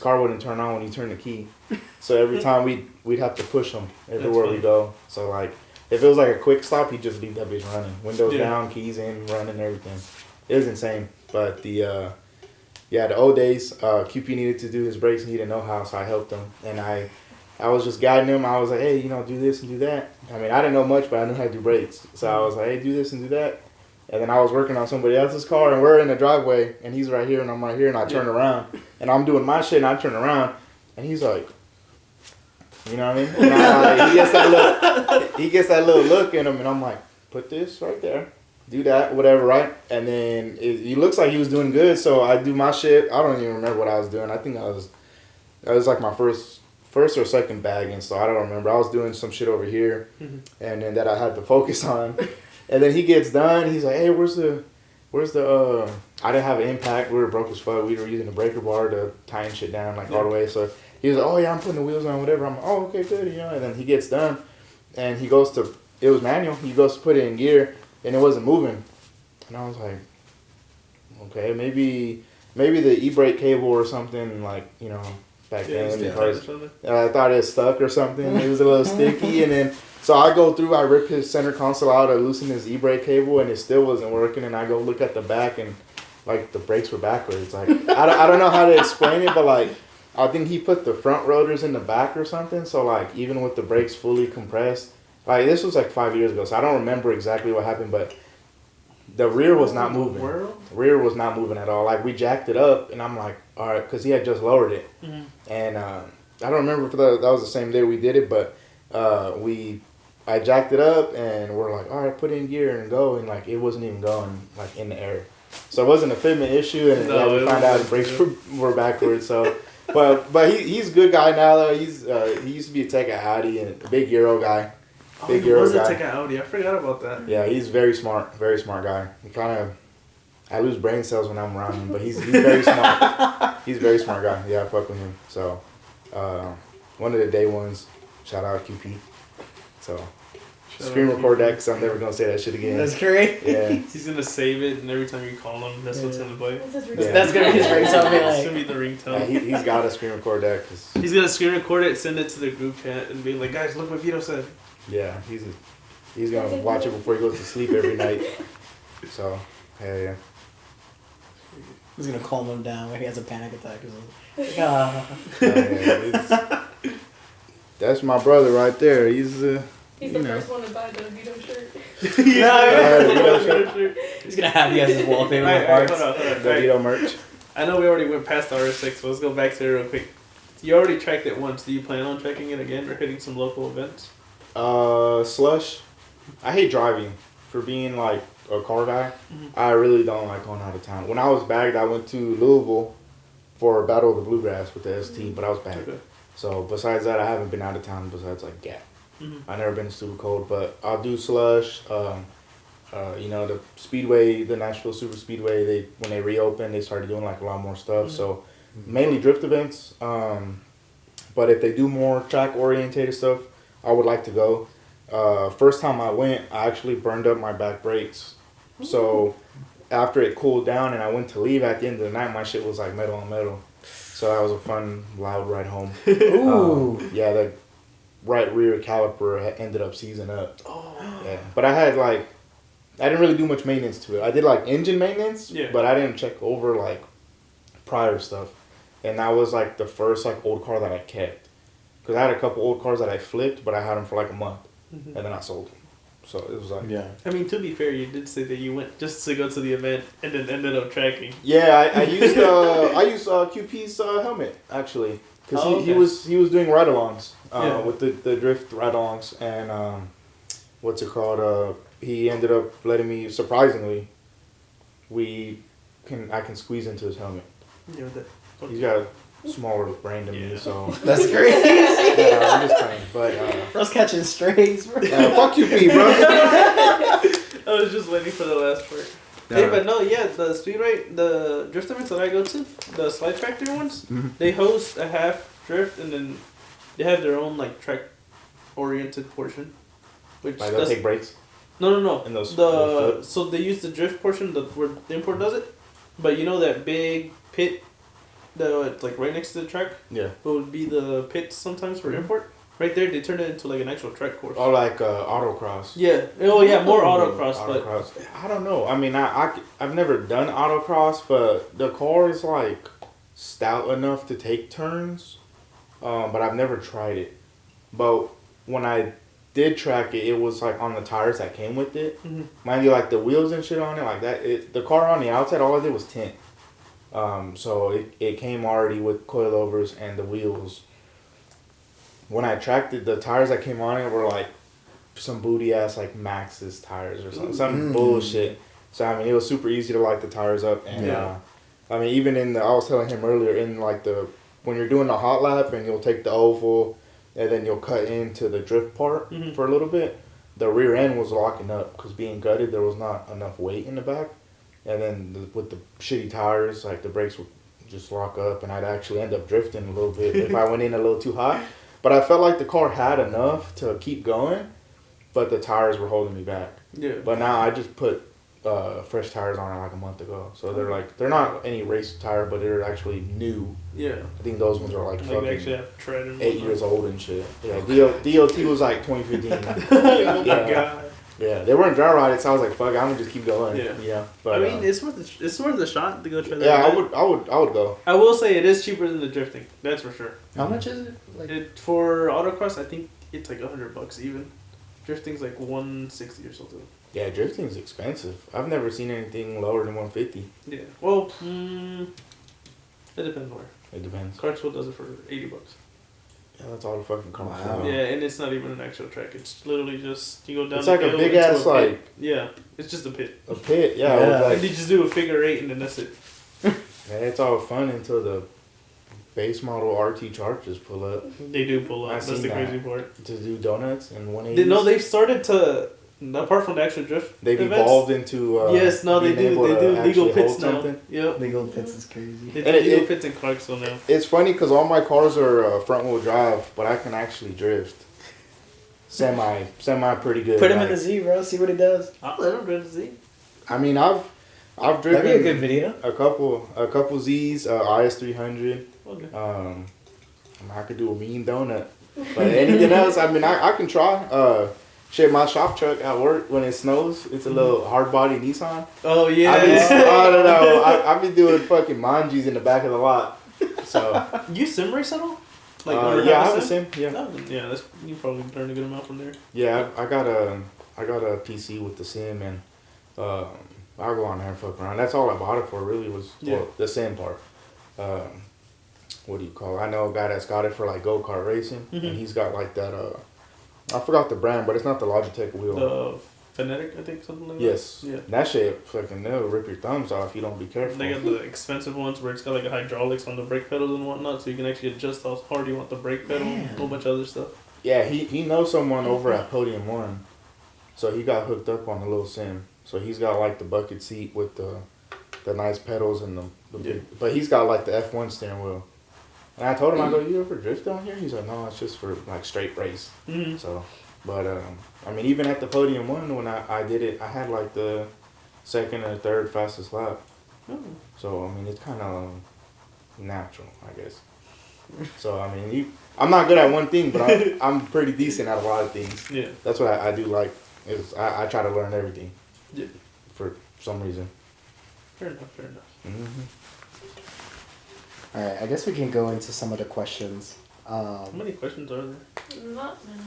car wouldn't turn on when he turned the key. So every time we'd have to push him everywhere we funny. go. So like, if it was like a quick stop, he'd just leave that bitch running. Windows Yeah. down, keys in, running, everything. It was insane. But Yeah, the old days, QP needed to do his brakes and he didn't know how, so I helped him. And I was just guiding him. I was like, hey, do this and do that. I mean, I didn't know much, but I knew how to do brakes. So I was like, hey, do this and do that. And then I was working on somebody else's car, and we're in the driveway, and he's right here, and I'm right here, and I turn around. And I'm doing my shit, and I turn around, and he's like, you know what I mean? And he gets that little look in him, and I'm like, put this right there. Do that, whatever, right? And then he looks like he was doing good, so I do my shit. I don't even remember what I was doing. I think that was like my first or second bag, and so I don't remember. I was doing some shit over here, and then that I had to focus on. And then he gets done. He's like, hey, where's the I didn't have an impact. We were broke as fuck. We were using a breaker bar to tie shit down all the way. So he was like, oh yeah, I'm putting the wheels on, whatever. I'm like, oh, okay, good, And then he gets done, and he goes to, it was manual. He goes to put it in gear, and it wasn't moving. And I was like, okay, maybe the e-brake cable or something, back then. I thought it stuck or something. It was a little sticky, and then so I go through, I rip his center console out, I loosen his e-brake cable, and it still wasn't working. And I go look at the back, and the brakes were backwards. I don't know how to explain it, but I think he put the front rotors in the back or something. So even with the brakes fully compressed, this was 5 years ago, so I don't remember exactly what happened, but the rear was not moving. The rear was not moving at all. We jacked it up, and I'm like, all right, because he had just lowered it. And I don't remember if that was the same day we did it, but I jacked it up, and we're like, all right, put it in gear and go, and it wasn't even going in the air. So it wasn't a fitment issue, and we found out the brakes were backwards. So, but he's a good guy now though. He used to be a tech at Audi and a big Euro guy. He was a tech at Audi. I forgot about that. Yeah, he's very smart guy. I lose brain cells when I'm around him, but he's very smart. He's a very smart guy. Yeah, I fuck with him. So, one of the day ones, shout out QP. So, screen record that because I'm never going to say that shit again. That's great. Yeah. He's going to save it, and every time you call him, that's what's going to play. That's going to be his ringtone. That's going to be the ringtone. Yeah, he's got to screen record that. He's going to screen record it, send it to the group chat, and be like, guys, look what Vito said. Yeah, he's going to watch it before he goes to sleep every night. So, hell yeah. He's going to calm him down when he has a panic attack or something. That's my brother right there. He's the first one to buy the Vito shirt. He's gonna have you as his wallpaper. Hold on. The Vito merch. I know we already went past the R6, so let's go back to it real quick. You already tracked it once. Do you plan on tracking it again or hitting some local events? Slush. I hate driving. For being a car guy, I really don't like going out of town. When I was bagged, I went to Louisville for Battle of the Bluegrass with the ST, but I was bagged. Okay. So besides that, I haven't been out of town besides Gap. I've never been to Super Cold, but I'll do Slush. The Speedway, the Nashville Super Speedway. When they reopened, they started doing a lot more stuff. So mainly drift events. But if they do more track orientated stuff, I would like to go. First time I went, I actually burned up my back brakes. So after it cooled down and I went to leave at the end of the night, my shit was metal on metal. So that was a fun, loud ride home. Ooh. The right rear caliper ended up seizing up. Oh. Yeah. But I had I didn't really do much maintenance to it. I did engine maintenance, but I didn't check over prior stuff. And that was the first old car that I kept. Because I had a couple old cars that I flipped, but I had them for a month. And then I sold them. So it was yeah. I mean, to be fair, you did say that you went just to go to the event and then ended up tracking. Yeah, I used QP's helmet actually because he was doing ride-alongs with the drift ride-alongs and what's it called? He ended up letting me. Surprisingly, I can squeeze into his helmet. Yeah, he's got a smaller brain than me, so that's great. Yeah, I'm just playing, but bro's catching strays, bro. Fuck QP, bro. I was just waiting for the last part. Hey, but no, the Speedway, the drift events that I go to, the Slide Factory ones, they host a half drift and then they have their own track oriented portion. Which they'll take breaks? No. And those so they use the drift portion where the import does it, but you know that big pit, right next to the track. Yeah. What would be the pits sometimes for import? Right there, they turned it into like an actual track course. Oh, like autocross. Yeah. Oh yeah, more autocross, Autocross. I don't know. I mean, I've never done autocross, but the car is like stout enough to take turns. But I've never tried it. But when I did track it, it was like on the tires that came with it. Mm-hmm. Mind you, like the wheels and shit on it, like that. The car on the outside, all I did was tint. So it came already with coilovers and the wheels. When I tracked it, the tires that came on it were like some booty ass like Maxxis tires or something, some bullshit. So I mean, it was super easy to light the tires up, and I mean, even I was telling him earlier, in like when you're doing the hot lap and you'll take the oval, and then you'll cut into the drift part for a little bit. The rear end was locking up because being gutted, there was not enough weight in the back, and then with the shitty tires, like the brakes would just lock up, and I'd actually end up drifting a little bit if I went in a little too hot. But I felt like the car had enough to keep going, but the tires were holding me back. Yeah. But now I just put fresh tires on it like a month ago, so they're not any race tire, but they're actually new. Yeah. I think those ones are like fucking they actually have tread and 8 years old and shit. Yeah. DOT was like 2015. Oh my god. Yeah, they weren't dry rotted, so I was like, "Fuck, I'm gonna just keep going." Yeah, yeah. But I mean, it's worth the shot to go try that. Yeah, I would go. I will say it is cheaper than the drifting. That's for sure. How much is it? Like for autocross, I think it's like $100 even. Drifting's like $160 or something. Yeah, drifting's expensive. I've never seen anything lower than $150. Yeah. Well, it depends where. It depends. Clarksville does it for $80. Yeah, that's all the fucking car. Wow. Yeah, and it's not even an actual track. It's literally just you go down. It's like a big ass like. Yeah, it's just a pit. A pit, yeah. Like, and you just do a figure 8 and then that's it. Man, it's all fun until the base model RT Chargers pull up. They do pull up. That's the crazy part. To do donuts and 180s. No, they've started to. Apart from the actual drift, they've evolved into. Yes, no, they do. They do legal pits now. Yep. Legal pits is crazy. They do legal pits in Clarksville now. It's funny because all my cars are front wheel drive, but I can actually drift. Semi pretty good. Put him in the Z, bro. See what he does. I'll let him drift the Z. I mean, I've driven. That'd be a good video. A couple Z's, IS 300. Okay. I could do a mean donut, but anything else, I mean, I can try. Shit, my shop truck at work, when it snows, it's a little hard body Nissan. Oh, yeah. I don't know. I be doing fucking manjis in the back of the lot. So. You sim race at all? Like, yeah, I have a sim. Yeah. No, yeah, you probably learn a good amount from there. Yeah, I got a PC with the sim, and I'll go on there and fuck around. That's all I bought it for, really, was the sim part. What do you call it? I know a guy that's got it for like go-kart racing, and he's got like that, I forgot the brand, but it's not the Logitech wheel. The Phonetic, I think, something like that. Yes. Yeah. That shit fucking they'll rip your thumbs off if you don't be careful. They got the expensive ones where it's got like a hydraulics on the brake pedals and whatnot, so you can actually adjust how hard you want the brake pedal and a whole bunch of other stuff. Yeah, he knows someone over at Podium 1, so he got hooked up on the little sim. So he's got like the bucket seat with the nice pedals and the big, but he's got like the F1 steering wheel. And I told him, I go, you ever drift down here? He's like, no, it's just for like straight race. Mm-hmm. So, but I mean, even at the Podium 1, when I did it, I had like the second or third fastest lap. Mm-hmm. So I mean, it's kind of natural, I guess. So I mean, I'm not good at one thing, but I'm pretty decent at a lot of things. Yeah, that's what I do. Like, is I try to learn everything. Yeah, for some reason. Fair enough. Mm-hmm. All right, I guess we can go into some of the questions. How many questions are there? Not many.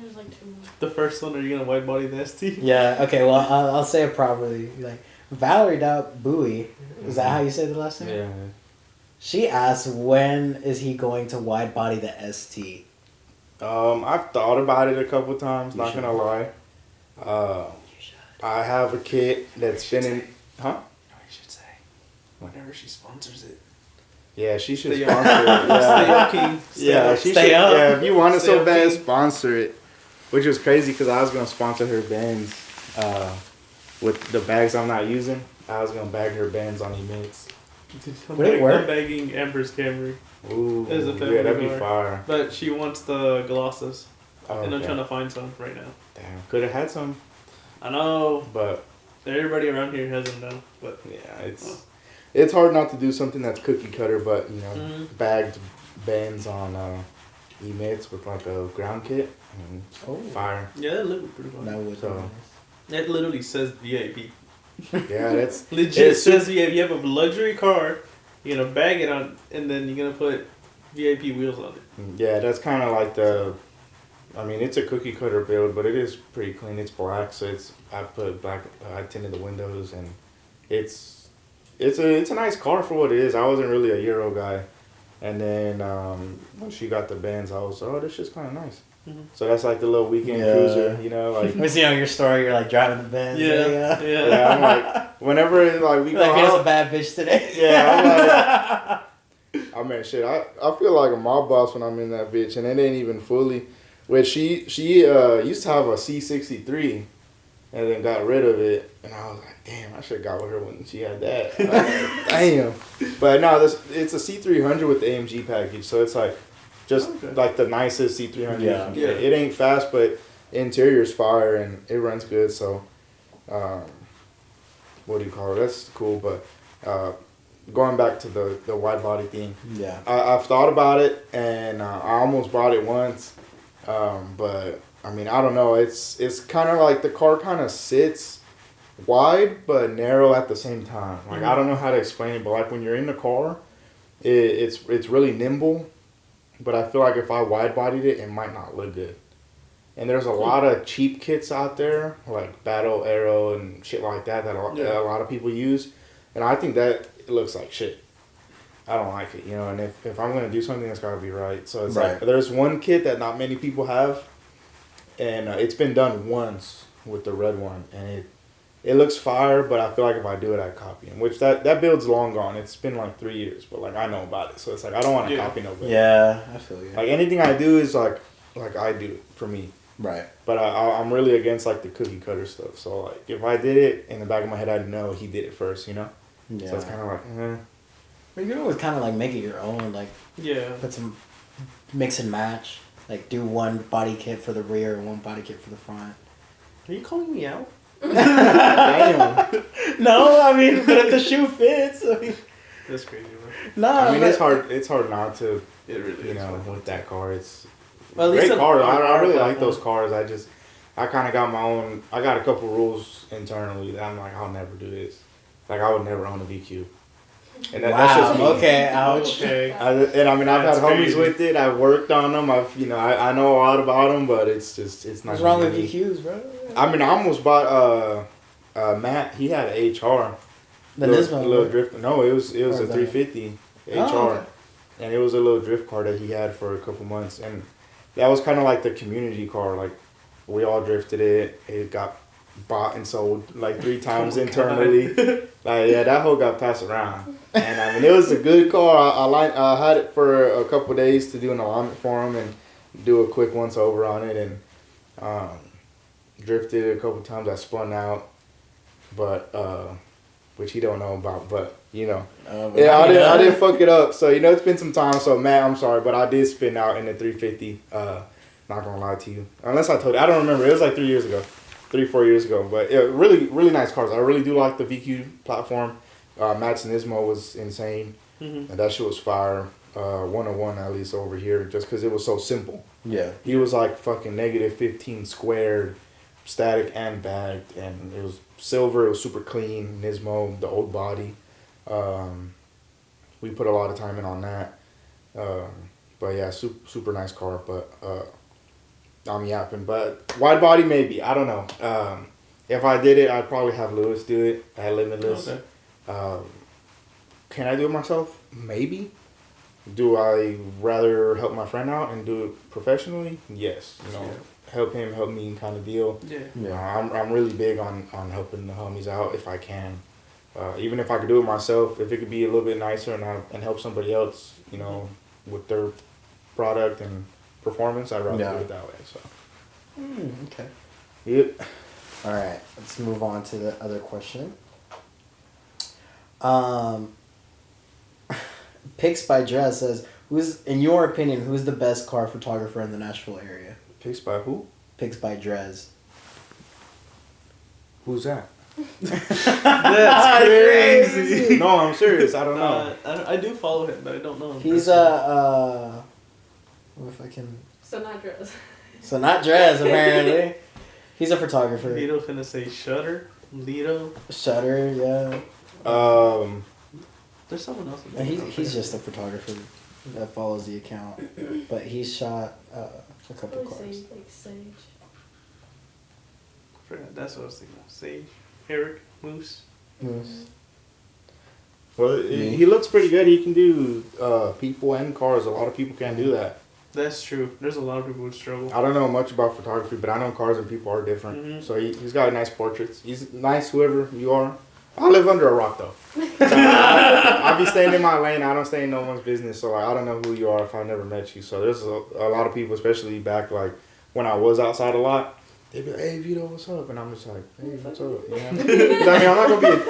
There's like 2 more. The first one, are you gonna wide body the ST? Yeah. Okay. Well, I'll say it properly. Like Valerie.Bowie. Is that how you say the last name? Yeah. She asked, when is he going to wide body the ST? I've thought about it a couple times. Not gonna lie. I have a kit that's been in. Huh? Whenever she sponsors it. Yeah, she should sponsor it. Yeah. Stay up, King. She should. Up. Yeah, if you want it so bad, sponsor it. Which was crazy because I was gonna sponsor her bands with the bags I'm not using. I was gonna bag her bands on emits. Would it work? I'm bagging Amber's Camry. Ooh, yeah, that'd be fire. But she wants the glosses, and I'm trying to find some right now. Damn, could have had some. I know, but everybody around here has them now. But yeah, it's hard not to do something that's cookie cutter, but you know, bagged bands on emits with like a ground kit. And fire. Yeah, that looked pretty fun. That was So- nice. That literally says VIP. Yeah, that's Legit says VIP. You have a luxury car, you're gonna bag it on, and then you're gonna put VIP wheels on it. yeah, that's kind of like the. I mean, it's a cookie cutter build, but it is pretty clean. It's black, so I put black. I tinted the windows, and it's a nice car for what it is. I wasn't really a Euro guy, and then when she got the Benz, I was this shit's kind of nice. Mhm. So that's like the little weekend Yeah. cruiser, you know, like. We see on your story, you're like driving the Benz. Yeah. Yeah, I'm like, whenever like we go Like, here's a out, bad bitch today. yeah, I mean, shit, I feel like a mob boss when I'm in that bitch, and it ain't even fully. Which she used to have a C63, and then got rid of it, and I was like, damn, I should have got with her when she had that. I was like, damn. But no, it's a C300 with the AMG package, so it's like just like the nicest C300. Yeah. Yeah. It ain't fast, but interior's fire and it runs good. So, what do you call it? That's cool. But going back to the wide body thing, Yeah. I've thought about it, and I almost bought it once, but I mean, I don't know. It's kind of like the car kind of sits wide but narrow at the same time. Like I don't know how to explain it, but like when you're in the car, it's really nimble. But I feel like if I wide bodied it, it might not look good. And there's a lot of cheap kits out there, like Battle Arrow and shit like that that a lot of people use. And I think that it looks like shit. I don't like it, you know. And if I'm going to do something, it's got to be right. So it's like, there's one kit that not many people have. And it's been done once with the red one. And it looks fire, but I feel like if I do it, I copy him. Which that build's long gone. It's been like 3 years, but like I know about it. So it's like I don't want to copy nobody. Yeah, I feel you. Like anything I do is like I do it for me. Right. But I'm really against like the cookie cutter stuff. So like if I did it in the back of my head, I'd know he did it first, you know. Yeah. So it's kind of like, But you can always kind of like make it your own, like Yeah. put some mix and match. Like do one body kit for the rear and one body kit for the front. Are you calling me out? damn. No, I mean, but if the shoe fits, I mean, That's crazy, bro. no. I mean, but- it's hard not to, It really you is. know, with that car. It's Well, at least great a- car. I really a- like those cars. I kind of got my own. I got a couple rules internally that I'm like, I'll never do this. Like I would never own a VQ. And that's just me. Okay, ouch. Okay. I've had That's homies crazy. with it. I've worked on them. I know a lot about them, but it's not. What's wrong with me. VQs, bro? I mean, I almost bought Matt. He had an HR. The little Nismo. drift. No, it was Or a the- 350 HR, Oh, okay. and it was a little drift car that he had for a couple months, and that was kind of like the community car. Like we all drifted it. It got bought and sold like 3 times internally. Like yeah, that whole got passed around. And I mean, it was a good car. I had it for a couple days to do an alignment for him and do a quick once over on it, and drifted a couple times. I spun out, but which he don't know about, but you know, But yeah, now I you didn't know. fuck it up. So you know, it's been some time. So Matt, I'm sorry, but I did spin out in the 350. Not gonna lie to you, unless I told you. I don't remember. It was like 3 years ago, 3-4 years ago. But yeah, really, really nice cars. I really do like the VQ platform. Matt's Nismo was insane, Mm-hmm. and that shit was fire. 101 at least over here, just because it was so simple. Yeah. He was like fucking -15 squared, static and bagged, and it was silver. It was super clean. Nismo, the old body. We put a lot of time in on that. But yeah, super nice car. But I'm yapping. But wide body maybe. I don't know. If I did it, I'd probably have Lewis do it at Limitless. Okay. Can I do it myself? Maybe. Do I rather help my friend out and do it professionally? Yes. You know, help him, help me kind of deal. Yeah. Yeah. I'm really big on helping the homies out if I can. Even if I could do it myself, if it could be a little bit nicer and help somebody else, you know, with their product and performance, I'd rather do it that way. So. Okay. Yep. All right. Let's move on to the other question. Picks by Dress says, "Who's, in your opinion, who's the best car photographer in the Nashville area?" Picks by who? Picks by Drez. Who's that? That's crazy. No, I'm serious. I don't know. I do follow him, but I don't know him. He's personally. What if I can? So not dress. So not Drez, apparently. He's a photographer. Vito finna say Shutter. Lito. Shutter, yeah. There's someone else. He's just a photographer that follows the account, but he's shot a couple cars. Say like Sage. That's what I was thinking of. Sage. Eric. Moose. Well, he looks pretty good. He can do people and cars. A lot of people can't do that. That's true. There's a lot of people who struggle. I don't know much about photography, but I know cars and people are different. Mm-hmm. So he's got nice portraits. He's nice, whoever you are. I live under a rock, though. I'll be staying in my lane. I don't stay in no one's business. So I don't know who you are if I've never met you. So there's a lot of people, especially back like when I was outside a lot. They'd be like, "Hey Vito, what's up?" And I'm just like, "Hey, what's up?" You know? 'Cause, I mean,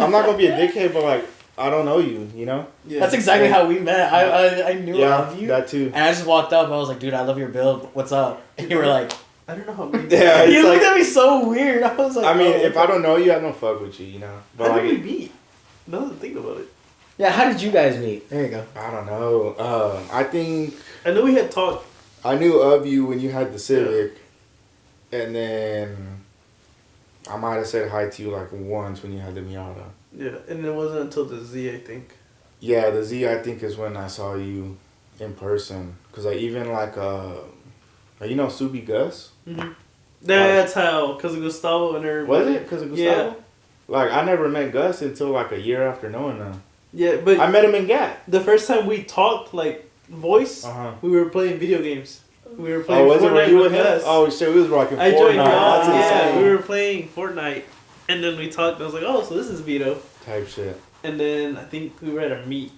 I'm not gonna be a dickhead, but like I don't know you, you know. Yeah. That's exactly how we met. I knew of you. That too. And I just walked up. I was like, "Dude, I love your build. What's up?" And you were like, I don't know how many. Yeah, "You it's looked like, at me so weird." I was like, I mean, "Oh, if I don't know you, I don't fuck with you, you know. But How like, did we meet? Now that I think about it. yeah." How did you guys meet? There you go. I don't know. I think I know we had talked. I knew of you when you had the Civic, and then I might have said hi to you like once when you had the Miata. Yeah, and it wasn't until the Z, I think. Yeah, the Z I think is when I saw you in person. Cause I even like you know Subi Gus. Mm-hmm. That's how, cause of Gustavo and everybody. Was it? Cause of Gustavo? Yeah. Like I never met Gus until like a year after knowing him. Yeah, but I met him in Gat. the first time we talked like voice, we were playing video games. We were playing. Oh, was it when Fortnite you were with him? Gus. Oh shit, we was rocking I Fortnite. joined y'all. That's Yeah, insane. we were playing Fortnite, and then we talked. I was like, "Oh, so this is Vito." Type shit. And then I think we were at our meet.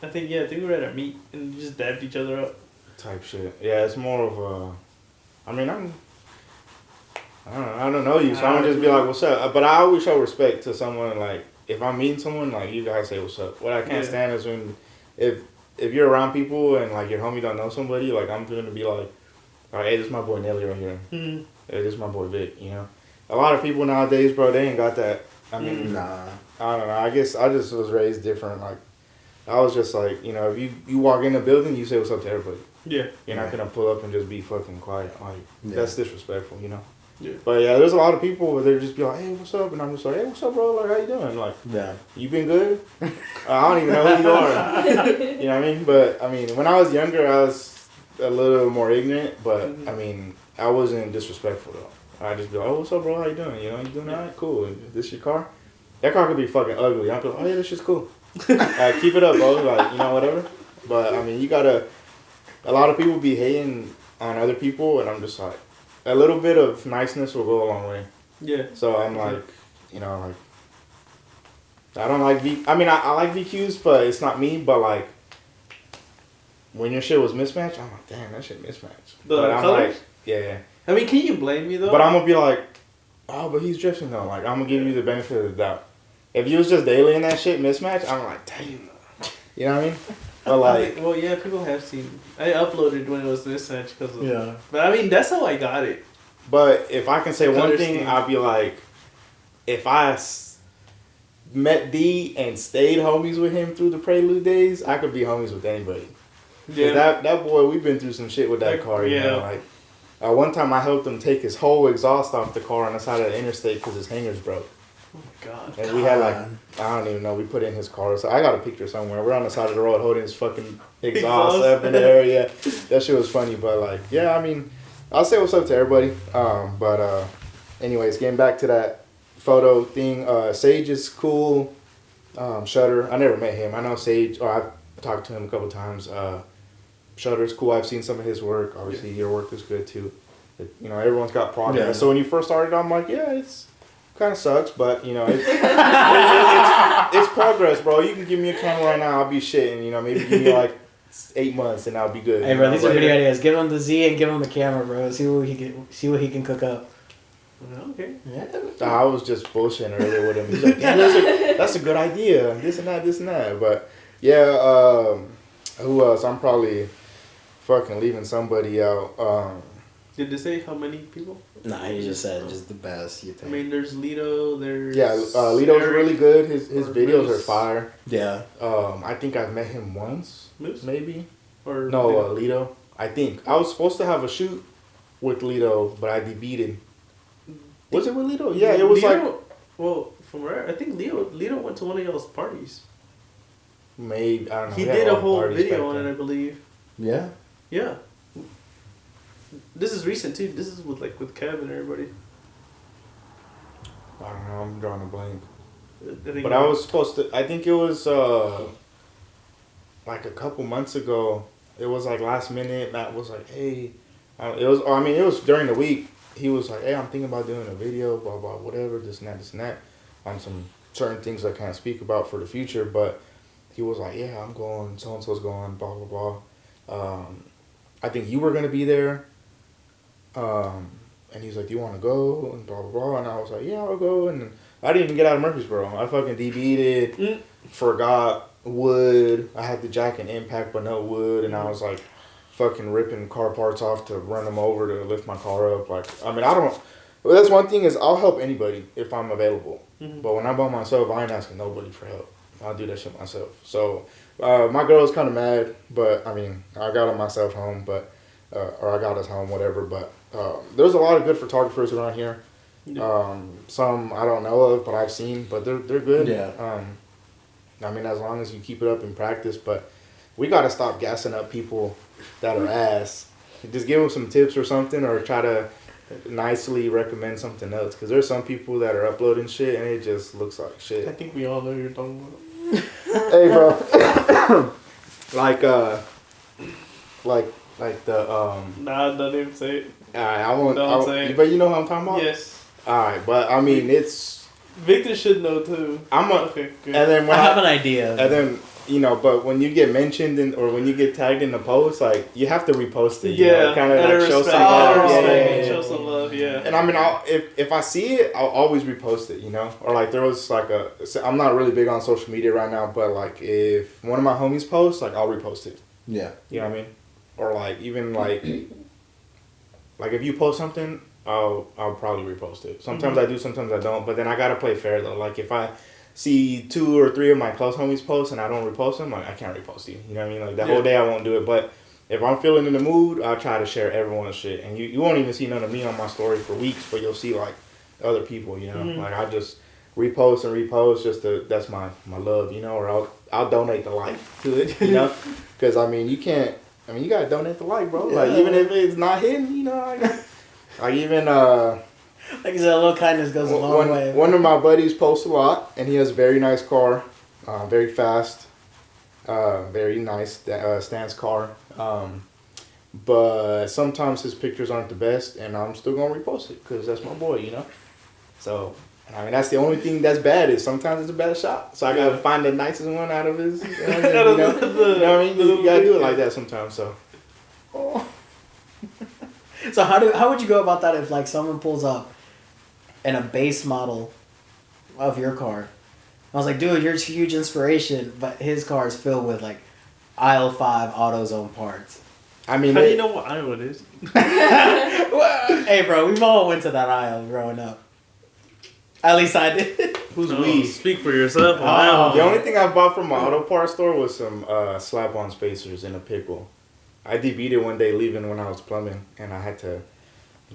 I think we were at our meet and just dabbed each other up. Type shit. Yeah, it's more of a. I mean, I don't know you, so I'm gonna just be like, "What's up?" But I always show respect to someone. Like, if I'm meeting someone, like you guys say, "What's up?" What I can't stand is when, if you're around people and like your homie don't know somebody, like I'm gonna be like, "All right, hey, this is my boy Nelly right here. Mm-hmm. Hey, this is my boy Vic." You know, a lot of people nowadays, bro, they ain't got that. I mean, Nah. I don't know. I guess I just was raised different. Like, I was just like, you know, if you walk in the building, you say what's up to everybody. Yeah. You're not gonna pull up and just be fucking quiet. Like that's disrespectful, you know. Yeah. But yeah, there's a lot of people where they just be like, "Hey, what's up?" And I'm just like, "Hey, what's up, bro? Like, how you doing?" Like, Yeah. you been good? I don't even know who you are. You know what I mean? But I mean, when I was younger, I was a little more ignorant. But I mean, I wasn't disrespectful though. I just be like, "Oh, what's up, bro? How you doing? You know, you doing alright? Cool. And this your car? That car could be fucking ugly. I'm like, oh yeah, this shit's cool. Keep it up, bro. Like, you know, whatever." But I mean, you gotta. A lot of people be hating on other people, and I'm just like, a little bit of niceness will go a long way. Yeah. So I'm like, you know, like, I don't like I mean, I like VQs, but it's not me. But like, when your shit was mismatched, I'm like, damn, that shit mismatched. But I'm colors? like, yeah. I mean, can you blame me though? But I'm gonna be like, oh, but he's drifting though. Like, I'm gonna give you the benefit of the doubt. If you was just daily in that shit mismatched, I'm like, damn. You know what I mean? But like, well, yeah, people have seen. I uploaded when it was mismatched because of. Yeah. But I mean, that's how I got it. but if I can say one thing, scheme. I'd be like, if I met D and stayed homies with him through the Prelude days, I could be homies with anybody. Yeah. That boy, we've been through some shit with that car. You know, like one time I helped him take his whole exhaust off the car on the side of the interstate because his hangers broke. Oh my god. And we had like, I don't even know, we put in his car. So I got a picture somewhere. We're on the side of the road holding his fucking exhaust up in the area. That shit was funny, but like, yeah, I mean, I'll say what's up to everybody. But anyways, getting back to that photo thing, Sage is cool. Shutter, I never met him. I know Sage, or I've talked to him a couple times. Shutter's cool. I've seen some of his work. Obviously, your work is good too. You know, everyone's got progress. Yeah. So when you first started, I'm like, yeah, it's kind of sucks, but you know, it's progress, bro. You can give me a camera right now, I'll be shitting. You know, maybe give me like 8 months and I'll be good. Hey, bro, you know? these are video ideas. Give him the Z and give him the camera, bro. See what he can cook up. Okay. Yeah. I was just bullshitting earlier with him. He's like, damn, that's a good idea. This and that. But yeah, who else? I'm probably fucking leaving somebody out. Did they say how many people? Nah, he just said just the best. You I think? mean, there's Lito. There's Lito's Eric, really good. His or videos Moose. are fire. Yeah. I think I've met him once, Moose? maybe. Or No, Lito. I think I was supposed to have a shoot with Lito, but I debated. Was it with Lito? Yeah, it was Lito, like. Well, from where I think Lito went to one of y'all's parties. Maybe I don't know. He We had did a all whole parties video back on then. it, I believe. Yeah. Yeah. This is recent too. This is with Kev and everybody. I don't know. I'm drawing a blank. think But I was supposed to. I think it was like a couple months ago. It was like last minute. Matt was like, "Hey," it was. I mean, it was during the week. He was like, "Hey, I'm thinking about doing a video, blah blah, whatever, this and that, on some certain things I can't speak about for the future." But he was like, "Yeah, I'm going. So and so's going. Blah blah blah. I think you were gonna be there." And he's like, "Do you want to go?" And blah blah blah. And I was like, "Yeah, I'll go." And I didn't even get out of Murfreesboro. I fucking DB'd it. Forgot wood. I had the jack and impact, but no wood. And I was like, fucking ripping car parts off to run them over to lift my car up. Like, I mean, I don't. Well, that's one thing is I'll help anybody if I'm available. Mm-hmm. But when I'm by myself, I ain't asking nobody for help. I'll do that shit myself. So my girl was kind of mad, but I mean, I got myself home, but or I got us home, whatever. But there's a lot of good photographers around here. Yeah. Some I don't know of, but I've seen, but they're good. Yeah. I mean, as long as you keep it up in practice, but we got to stop gassing up people that are ass. Just give them some tips or something, or try to nicely recommend something else. Because there's some people that are uploading shit and it just looks like I shit. think we all know who you're talking about. Hey, bro. like the Nah, don't even say it. Alright, I won't. Don't say it. But you know what I'm talking about. Yes. Alright, but I mean it's. Victor should know too. Okay, good. And then I have an idea. And then but when you get mentioned or when you get tagged in the post, like you have to repost it. Yeah, kind of like show some love. love. Yeah. Show some love. Yeah. And I mean, if I see it, I'll always repost it. Or like there was like I'm not really big on social media right now, but like if one of my homies posts, like I'll repost it. Yeah. You know what I mean? Or like even like if you post something, I'll probably repost it. Sometimes I do, sometimes I don't. But then I gotta play fair though. Like if I see 2 or 3 of my close homies post and I don't repost them, like I can't repost you. You know what I mean? Like the whole day I won't do it. But if I'm feeling in the mood, I'll try to share everyone's shit. And you won't even see none of me on my story for weeks, but you'll see like other people. Like I just repost and repost that's my love. Or I'll donate the like to it. Because I mean you can't. I mean you gotta donate the like, bro. Like even if it's not hitting, I even like I said, a little kindness goes a long way. One of my buddies posts a lot, and he has a very nice car, very fast, very nice stance car. But sometimes his pictures aren't the best, and I'm still gonna repost it because that's my boy, So I mean that's the only thing that's bad is sometimes it's a bad shot. So I gotta find the nicest one out of his. You know what I mean? You gotta do it like that sometimes. So. Oh. So how would you go about that if like someone pulls up in a base model of your car? I was like, dude, you're a huge inspiration, but his car is filled with like aisle 5 AutoZone parts. I mean, how do you know what aisle it is? Hey, bro, we've all went to that aisle growing up. At least I did. Who's we? Speak for yourself. The only thing I bought from my auto parts store was some slap-on spacers in a pickle. I DB'd it one day leaving when I was plumbing, and I had to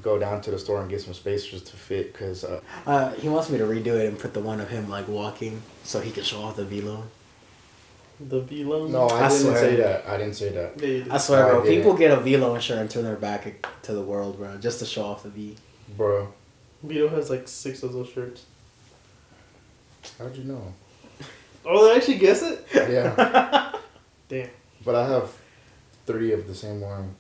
go down to the store and get some spacers to fit because... he wants me to redo it and put the one of him like walking so he can show off the Velo. The Velo? No, I didn't swear. say that. I didn't say that. Yeah, I swear, bro. I didn't. People get a Velo insurance and turn their back to the world, bro, just to show off the V. Bro. Vito has like 6 of those shirts. How'd you know? Oh, they actually guess it? Yeah. Damn. But I have 3 of the same one.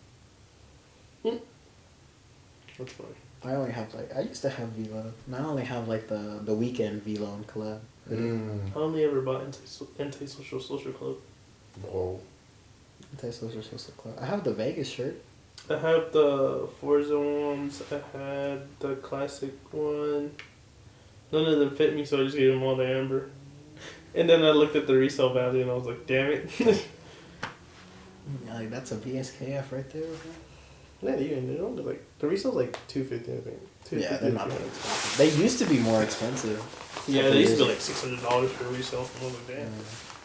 That's funny. I only have I used to have Velo. And I only have like the weekend Velo and collab. I only ever bought Anti-Social Social Club. Whoa. Anti-social social club. I have the Vegas shirt. I have the Forza ones. I had the classic one. None of them fit me, so I just gave them all to Amber. And then I looked at the resale value and I was like, damn it. Yeah, like that's a VSKF right there. Bro. Not even, they're only like, the resale's like $250, I think. Yeah, they're not that expensive. They used to be more expensive. Yeah, they used to be like $600 for resale. I was like, damn.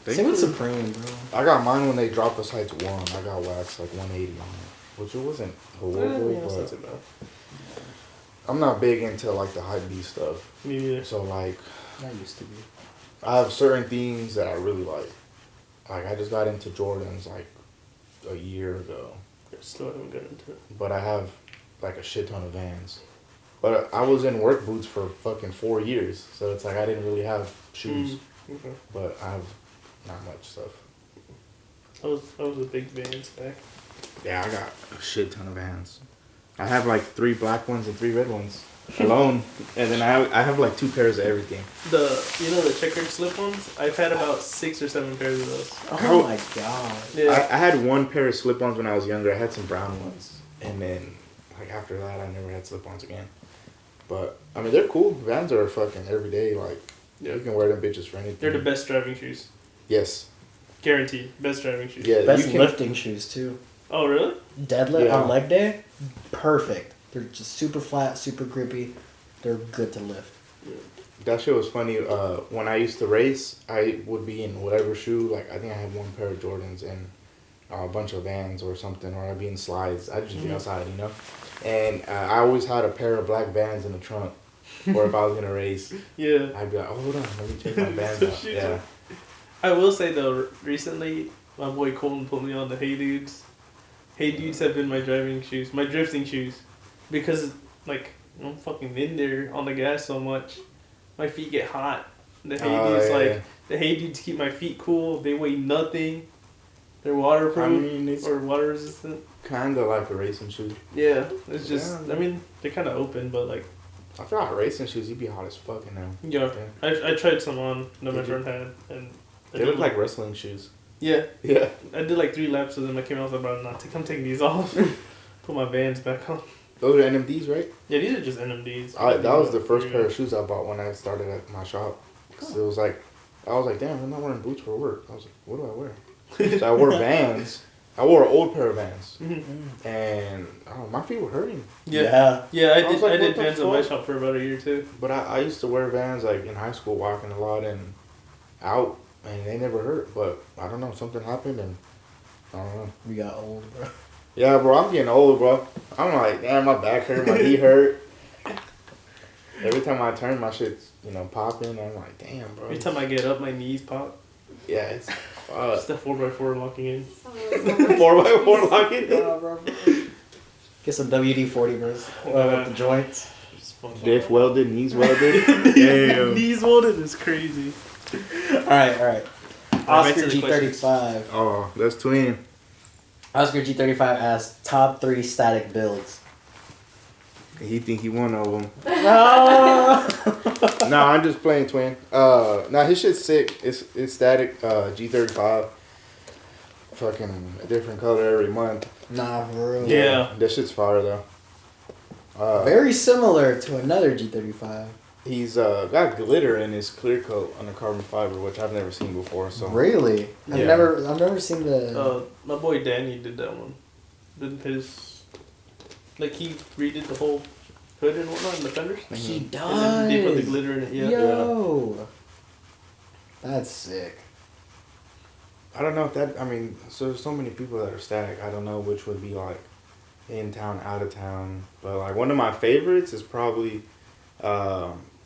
Same with Supreme, bro. I got mine when they dropped the size 1. I got waxed like 180 on it, which it wasn't horrible, Yeah, that's but not I'm not big into like the hype beast stuff. me neither. So like, I used to be. I have certain things that I really like. Like I just got into Jordans like a year ago, Still haven't got into it. but I have like a shit ton of Vans. But I was in work boots for fucking 4 years, so it's like I didn't really have shoes. Okay. But I have not much stuff. I was a big Vans back. Yeah, I got a shit ton of Vans. I have like 3 black ones and 3 red ones alone, and then I have like 2 pairs of everything. The checkered slip ones. I've had about 6 or 7 pairs of those. Oh my god. Yeah. I had 1 pair of slip-ons when I was younger. I had some brown ones, and then like after that, I never had slip-ons again. But I mean, they're cool. Vans are fucking everyday. Like you can wear them bitches for anything. They're the best driving shoes. Yes. Guaranteed. Best driving shoes. Yeah. Best you can, lifting shoes too. Oh really? Deadlift on leg day, perfect. They're just super flat, super grippy. They're good to lift. That shit was funny. When I used to race, I would be in whatever shoe. Like I think I had 1 pair of Jordans and a bunch of Vans or something, or I'd be in slides. I'd just be outside, you know. And I always had a pair of black Vans in the trunk, or if I was gonna race, Yeah. I'd be like, "Oh, hold on, let me check my Vans out." Yeah. I will say though, recently my boy Colton put me on the Hey Dudes. Hey Dudes have been my driving shoes, my drifting shoes, because like I'm fucking in there on the gas so much, my feet get hot. The Hey Dudes the Hey Dudes keep my feet cool. They weigh nothing. They're waterproof I mean, it's or water resistant. kind of like a racing shoe. Yeah, it's just Yeah. I mean they're kind of open, but like I feel like racing shoes, you'd be hot as fuck in them. yeah, I tried some on that my Did you? friend had and I They did look like wrestling shoes. yeah. Yeah. I did like 3 laps of them. I came out with about I'm taking these off. Put my Vans back on. Those are NMDs, right? Yeah, these are just NMDs. That was the first pair of shoes I bought when I started at my shop. 'Cause it was like, I was like, damn, I'm not wearing boots for work. I was like, what do I wear? So I wore Vans. I wore an old pair of Vans. And my feet were hurting. Yeah, I I did. was like, I did what the Vans in my fuck? shop for about a year too. But I used to wear Vans like in high school, walking a lot and out, and they never hurt. But I don't know, something happened, and I don't know. We got old, bro. Yeah, bro, I'm getting old, bro. I'm like, damn, my back hurt, my knee hurt. Every time I turn, my shit's, popping. I'm like, damn, bro. Every time I get up, my knees pop. Yeah, it's It's the 4x4 locking in. 4x4 locking in. Get some WD-40, bro. With the joints. Diff welded, knees welded. Damn. Knees welded is crazy. All right. Oscar to the G35. Oh, that's twin. Oscar G35 asks top 3 static builds. He think he one of them. No. Nah, I'm just playing twin. Nah, his shit's sick. It's static. G35. Fucking a different color every month. Nah, for real. Yeah. That shit's fire though. Very similar to another G35. He's got glitter in his clear coat on the carbon fiber, which I've never seen before. So Really? I've Yeah. never seen the. My boy Danny did that one. Did his he redid the whole hood and whatnot and the fenders. He And does. then they put the glitter in it. Yeah. Yo. That's sick. I don't know if that. I mean, so there's so many people that are static. I don't know which would be like in town, out of town. But like one of my favorites is probably,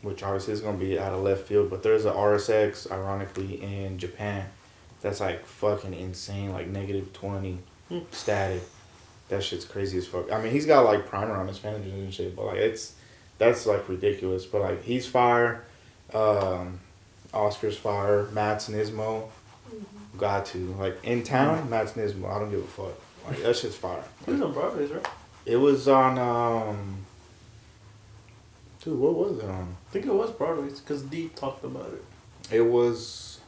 which obviously is gonna be out of left field. But there's a RSX, ironically, in Japan. That's like fucking insane, like -20 static. That shit's crazy as fuck. I mean, he's got like primer on his fenders and shit, but like that's like ridiculous. But like he's fire. Oscar's fire. Matt's Nismo. Got to. Like, in town, Matt's Nismo. I don't give a fuck. Like, that shit's fire. It was on Broadway's, right? It was on, dude, what was it on? I think it was Broadway's because D talked about it. It was,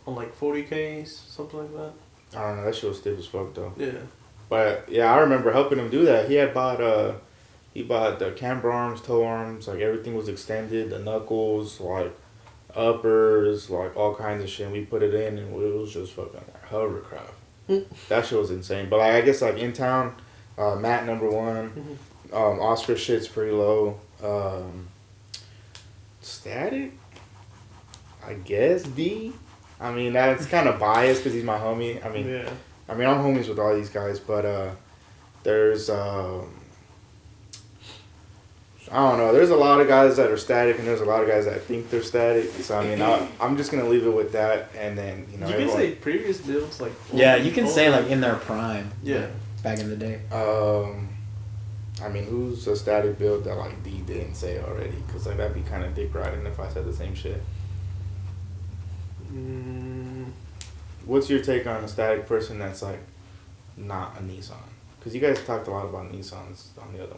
On 40Ks, something like that. I don't know, that shit was stiff as fuck, though. Yeah. But, yeah, I remember helping him do that. He had bought the camber arms, toe arms, like, everything was extended, the knuckles, like, uppers, like, all kinds of shit. And we put it in, and it was just fucking, like, hovercraft. That shit was insane. But, like, I guess, like, in town, Matt #1, Oscar shit's pretty low. Static, I guess D. I mean, that's kind of biased because he's my homie. Yeah. I'm homies with all these guys, but there's I don't know. There's a lot of guys that are static, and there's a lot of guys that think they're static. So I mean, I'm just gonna leave it with that, and then you can say previous builds like. Yeah, you can say like in their prime. Yeah. Back in the day. I mean, who's a static build that like D didn't say already? Because like that'd be kind of dick riding if I said the same shit. What's your take on a static person that's like not a Nissan? Because you guys talked a lot about Nissans on the other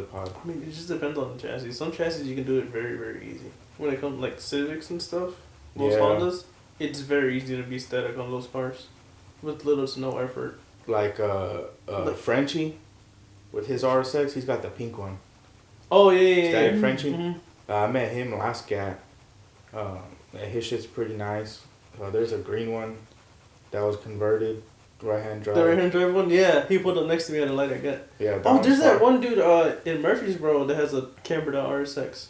pod. I mean, it just depends on the chassis. Some chassis you can do it very, very easy. When it comes to like Civics and stuff, those Hondas, it's very easy to be static on those cars with little to no effort. Like Frenchie with his RSX, he's got the pink one. Oh, yeah. Static Frenchie. Mm-hmm. I met him last GAT. His shit's pretty nice. There's a green one that was converted. Right-hand drive. The right-hand drive one? Yeah. He pulled up next to me at a light I got. Yeah. Oh, there's that one dude in Murfreesboro that has a cambered out RSX.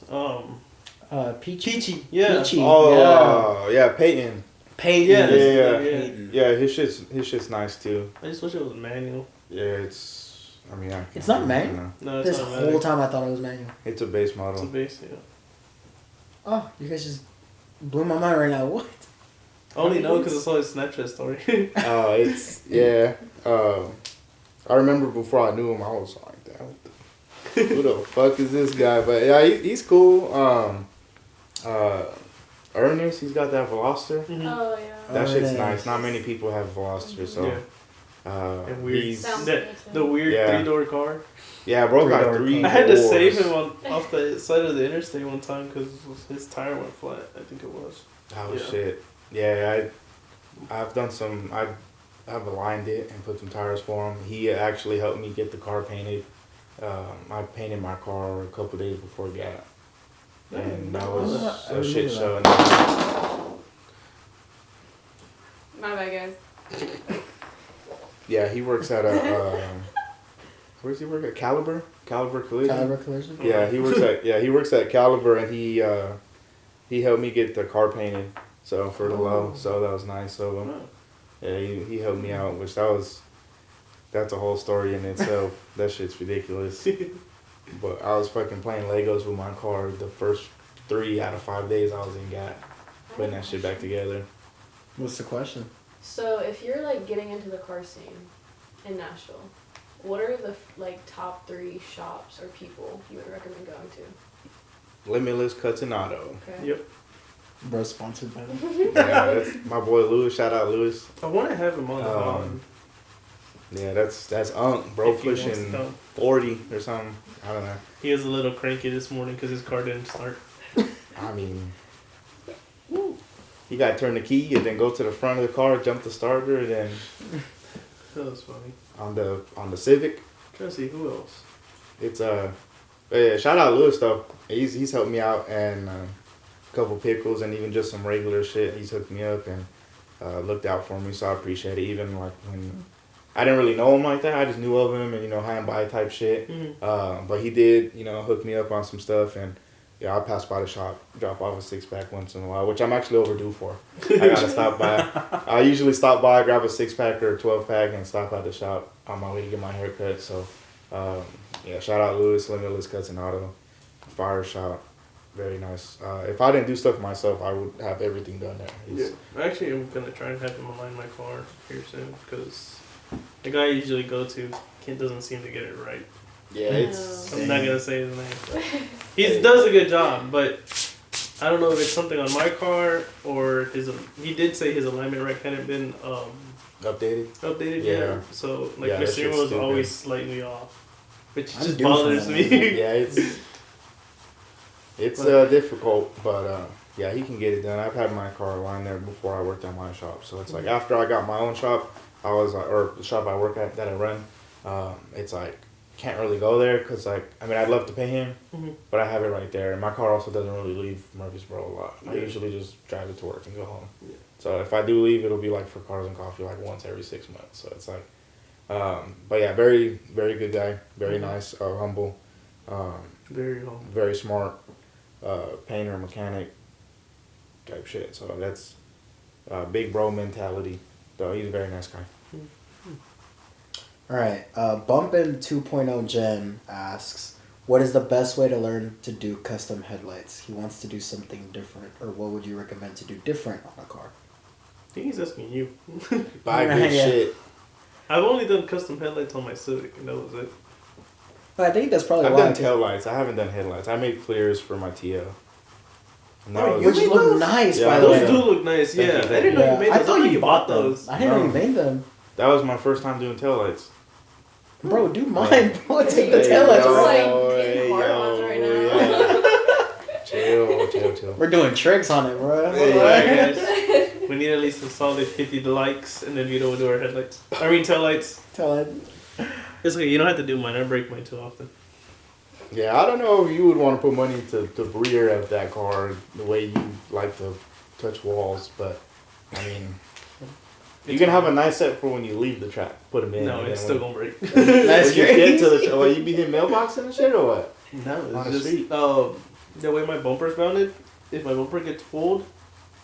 Peachy. Yeah. Peachy. Oh, yeah, Peyton. Peyton. Yeah, his shit's nice too. I just wish it was manual. Yeah, it's not manual. No, it's this not whole manual. time I thought it was manual. It's a base model. It's a base, yeah. Oh, you guys just blew my mind right now. What? I only know because I saw his Snapchat story. I remember before I knew him, I was like, damn, who the fuck is this guy? But yeah, he's cool. Ernest, he's got that Veloster. Mm-hmm. Oh, yeah. That shit's nice. Not many people have Veloster, so. Yeah. And weird. He's The weird 3-door car. Yeah, bro got 3 I had to doors. save him off the side of the interstate one time because his tire went flat. I think it was. Oh shit! Yeah, I've done some. I've aligned it and put some tires for him. He actually helped me get the car painted. I painted my car a couple days before GAT, and that was a shit show. My bad, guys. Yeah, he works at a. Where does he work at? Caliber Collision. Caliber Collision. Yeah, he works at Caliber, and he helped me get the car painted. So for the low, so that was nice of him. Yeah, he helped me out, which that's a whole story in itself. That shit's ridiculous. But I was fucking playing Legos with my car the first 3 out of 5 days I was in GAT, putting that shit back together. What's the question? So if you're like getting into the car scene in Nashville, what are the like top 3 shops or people you would recommend going to? Limitless Cuts and Auto. Okay. Yep. Bro, sponsored by them. Yeah, that's my boy Lewis. Shout out Lewis. I want to have him on the pod. Yeah, that's Unc, bro, If he wants to pushing come. 40 or something. I don't know. He was a little cranky this morning because his car didn't start. I mean, you gotta turn the key and then go to the front of the car, jump the starter, and then That was funny. on the Civic. Trying to see who else. It's yeah, shout out Lewis though. He's helped me out and a couple pickles and even just some regular shit. He's hooked me up and looked out for me, so I appreciate it. Even like when I didn't really know him like that, I just knew of him and high and by type shit. Mm-hmm. But he did hook me up on some stuff, and yeah, I pass by the shop, drop off a 6-pack once in a while, which I'm actually overdue for. I gotta stop by. I usually stop by, grab a 6-pack or a 12-pack, and stop at the shop on my way to get my hair cut. So, yeah, shout out Lewis, Limitless Cuts and Auto, fire shop, very nice. If I didn't do stuff myself, I would have everything done there. Yeah. Actually, I'm gonna try and have him align my car here soon because the guy I usually go to doesn't seem to get it right. Yeah, it's. I'm not gonna say his name. He does a good job, but I don't know if it's something on my car or his. He did say his alignment rack hadn't been Updated. Yeah. So like Yeah, that Mr. shit's was stupid. always slightly off, which I'm just due for bothers that. me. Yeah, it's difficult, but yeah, he can get it done. I've had my car aligned there before I worked at my shop, so it's like after I got my own shop, I was like, or the shop I work at that I run, it's like can't really go there because like I'd love to pay him, but I have it right there, and my car also doesn't really leave Murfreesboro a lot. I usually just drive it to work and go home. Yeah. So if I do leave, it'll be like for cars and coffee like once every 6 months. So it's like, but yeah, very very good guy, very nice, humble, Very humble. very smart, painter, mechanic type shit. So big bro mentality. So he's a very nice guy. All right. Bumpin' 2.0 Jen asks, what is the best way to learn to do custom headlights? He wants to do something different, or what would you recommend to do different on a car? I think he's asking you. Buy good Yeah. shit. I've only done custom headlights on my Civic, and that was it. But I think that's probably I've why. done tail lights. I haven't done headlights. I made clears for my TL. And that Oh, was- you Which made look those? nice, Yeah, by the Those way. do look nice, Thank yeah. you, I thank didn't know Yeah, you made I those. thought you bought those. those. I didn't know you made them. That was my first time doing tail lights. Bro, do mine, bro. Take the Hey, tail lights yo. off. like getting hard ones right now. Chill. We're doing tricks on it, bro. Alright, guys. We need at least a solid 50 likes, and then Vito will do our headlights. I mean, tail lights. Tell it. It's okay, you don't have to do mine. I break mine too often. Yeah, I don't know if you would want to put money to the rear of that car the way you like to touch walls, but I mean, you can have a nice set for when you leave the track. Put them in. No, and it's then still gonna break. when That's you get to crazy. the you be hitting mailbox and shit or what? No, On it's the just street. the way my bumper's mounted. If my bumper gets pulled,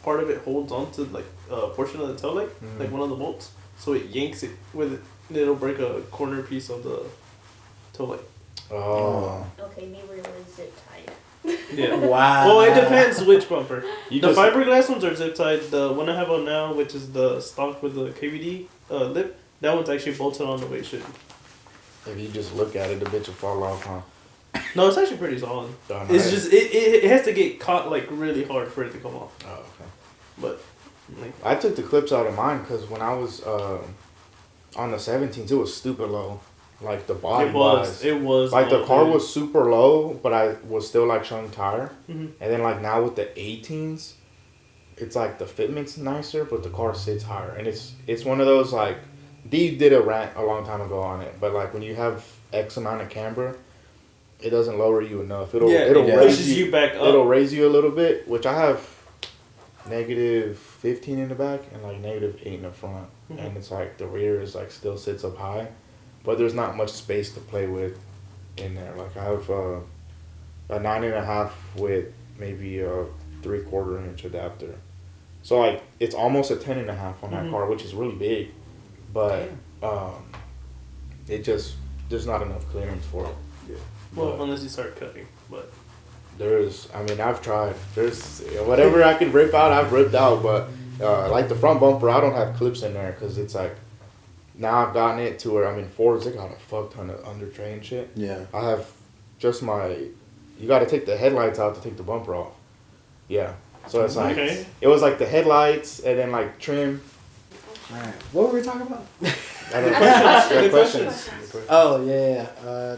part of it holds onto like a portion of the tail light, like one of the bolts, so it yanks it with it. And it'll break a corner piece of the tail light. Oh. Okay, maybe it was zip tied. Yeah. Wow. Well, it depends which bumper. You The just- fiberglass ones are zip tied. The one I have on now, which is the stock with the KVD lip, that one's actually bolted on the way it should be. If you just look at it, the bitch will fall off, huh? No, it's actually pretty solid. Oh, It's nice. just it has to get caught like really hard for it to come off. Oh, okay. But like, I took the clips out of mine because when I was on the 17s, it was stupid low. Like the body it was like the low, car dude. was super low, but I was still like showing tire. Mhm. And then like now with the 18s, it's like the fitment's nicer, but the car sits higher. And it's one of those like, D did a rant a long time ago on it, but like when you have X amount of camber, it doesn't lower you enough. It'll it raise pushes you back up. It'll raise you a little bit, which I have negative 15 in the back and like negative 8 in the front. Mhm. And it's like the rear is like still sits up high, but there's not much space to play with in there. Like I have a 9.5 with maybe a 3/4 inch adapter. So like it's almost a 10.5 on that Mhm. car, which is really big, but it just there's not enough clearance for it. Yeah. Well, But unless you start cutting, but I've tried. There's whatever I can rip out, I've ripped out. But like the front bumper, I don't have clips in there because it's like now I've gotten it to where I mean Fords, they got a fuck ton of under tray and shit. Yeah. I have just you got to take the headlights out to take the bumper off. Yeah. So it's like Okay. it was like the headlights and then like trim. Alright. What were we talking about? I don't know, Good questions. Oh, yeah.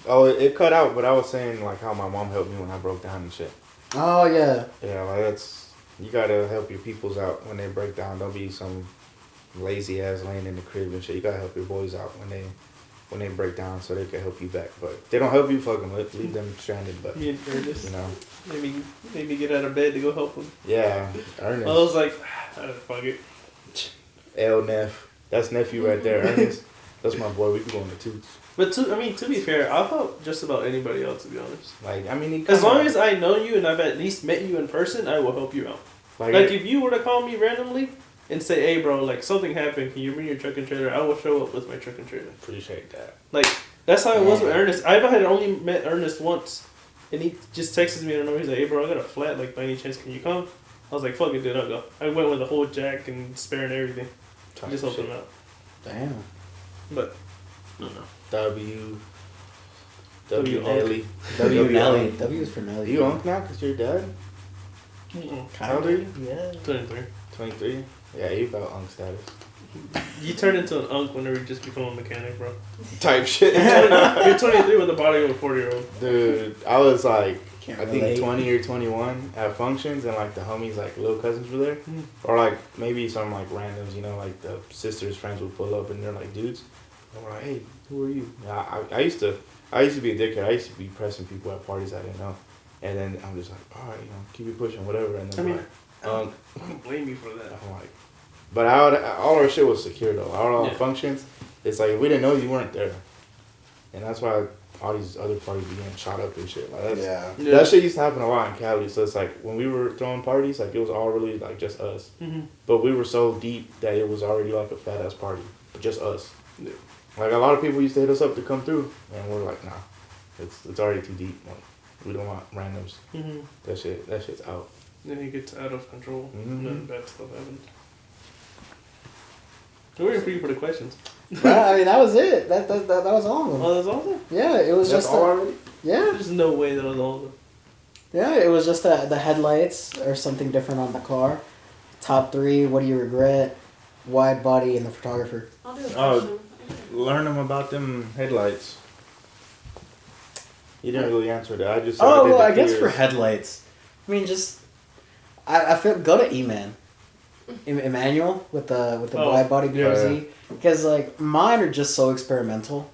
Oh, it cut out, but I was saying like how my mom helped me when I broke down and shit. Oh, yeah. Yeah, like that's you gotta help your peoples out when they break down. Don't be some lazy ass laying in the crib and shit. You gotta help your boys out when they break down so they can help you back. But if they don't help you, fucking leave them stranded. But me and Ernest, you know, maybe get out of bed to go help him. yeah, I Ernest, was like, fuck it. L Neff, that's nephew right there. Ernest, that's my boy. We can go in the toots. But to be fair, I'll help just about anybody else, to be honest. Like I mean, he As kinda- long as I know you and I've at least met you in person, I will help you out. like, Like if you were to call me randomly and say, "Hey, bro, like something happened. Can you bring your truck and trailer?" I will show up with my truck and trailer. appreciate that. Like that's how it was with Ernest. I had only met Ernest once, and he just texted me. I don't know. He's like, "Hey, bro, I got a flat. Like, by any chance, can you come?" I was like, "Fuck it, dude, I'll go." I went with a whole jack and spare and everything. Type Just shit. helping him out. Damn. But no. W W Nelly. W Nelly. W is for Nelly. You unk now? Cause your dad. How old are you? Yeah. 23. 23. Yeah, you about unk status. You turn into an unk whenever you just become a mechanic, bro. Type shit. You're 23 with the body of a 40-year-old. Dude, I was like, Can't I think relate. 20 or 21 at functions, and like the homies, like little cousins were there, or like maybe some like randoms, you know, like the sisters' friends would pull up, and they're like dudes, and we're like, hey, who are you? Yeah, I used to be a dickhead. I used to be pressing people at parties I didn't know, and then I'm just like, all right, you know, keep it pushing, whatever, and then I mean, like, I don't blame you for that. I'm like, but all our shit was secure though. All our Yeah. functions, it's like if we didn't know you weren't there, and that's why all these other parties be getting shot up and shit. Like that's, Yeah. that shit used to happen a lot in Cali. So it's like when we were throwing parties, like it was all really like just us. Mm-hmm. But we were so deep that it was already like a fat ass party, but just us. Yeah. Like a lot of people used to hit us up to come through, and we're like, nah, it's already too deep. Like we don't want randoms. Mm-hmm. That shit's out. Then it gets out of control. Mhm. And then bad stuff happens. We're waiting for you for the questions. But, I mean, that was it. That was all of them. Oh, that's awesome. Yeah, it was That's just all already. yeah. There's no way that was all of them. Yeah, it was just the headlights or something different on the car. Top 3, what do you regret? Wide body and the photographer. I'll do a Oh. question. Learn them about them headlights. You didn't really answer that. I just said Oh, did well, the I guess for clears. headlights. I mean, just I feel go to E-Man, Emmanuel with the Oh, wide body yeah. BRZ because like mine are just so experimental.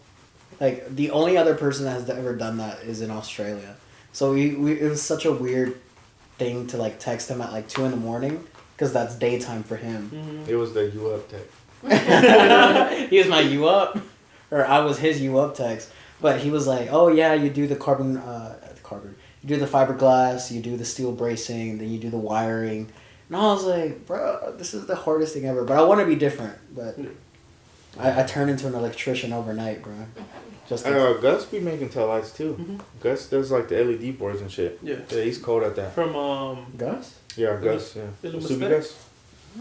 Like the only other person that has ever done that is in Australia. So we it was such a weird thing to like text him at like 2 a.m. because that's daytime for him. Mm-hmm. It was the you up tech. He was my you up, or I was his you up text. But he was like, "Oh yeah, you do the carbon, you do the fiberglass, you do the steel bracing, then you do the wiring." And I was like, "Bro, this is the hardest thing ever." But I want to be different. But I turned into an electrician overnight, bro. Just to, Gus be making tail lights too. Mhm. Gus does like the LED boards and shit. Yeah. Yeah, he's cold at that. From Gus. Yeah, Gus. Yeah. Illumistic? Subi Gus.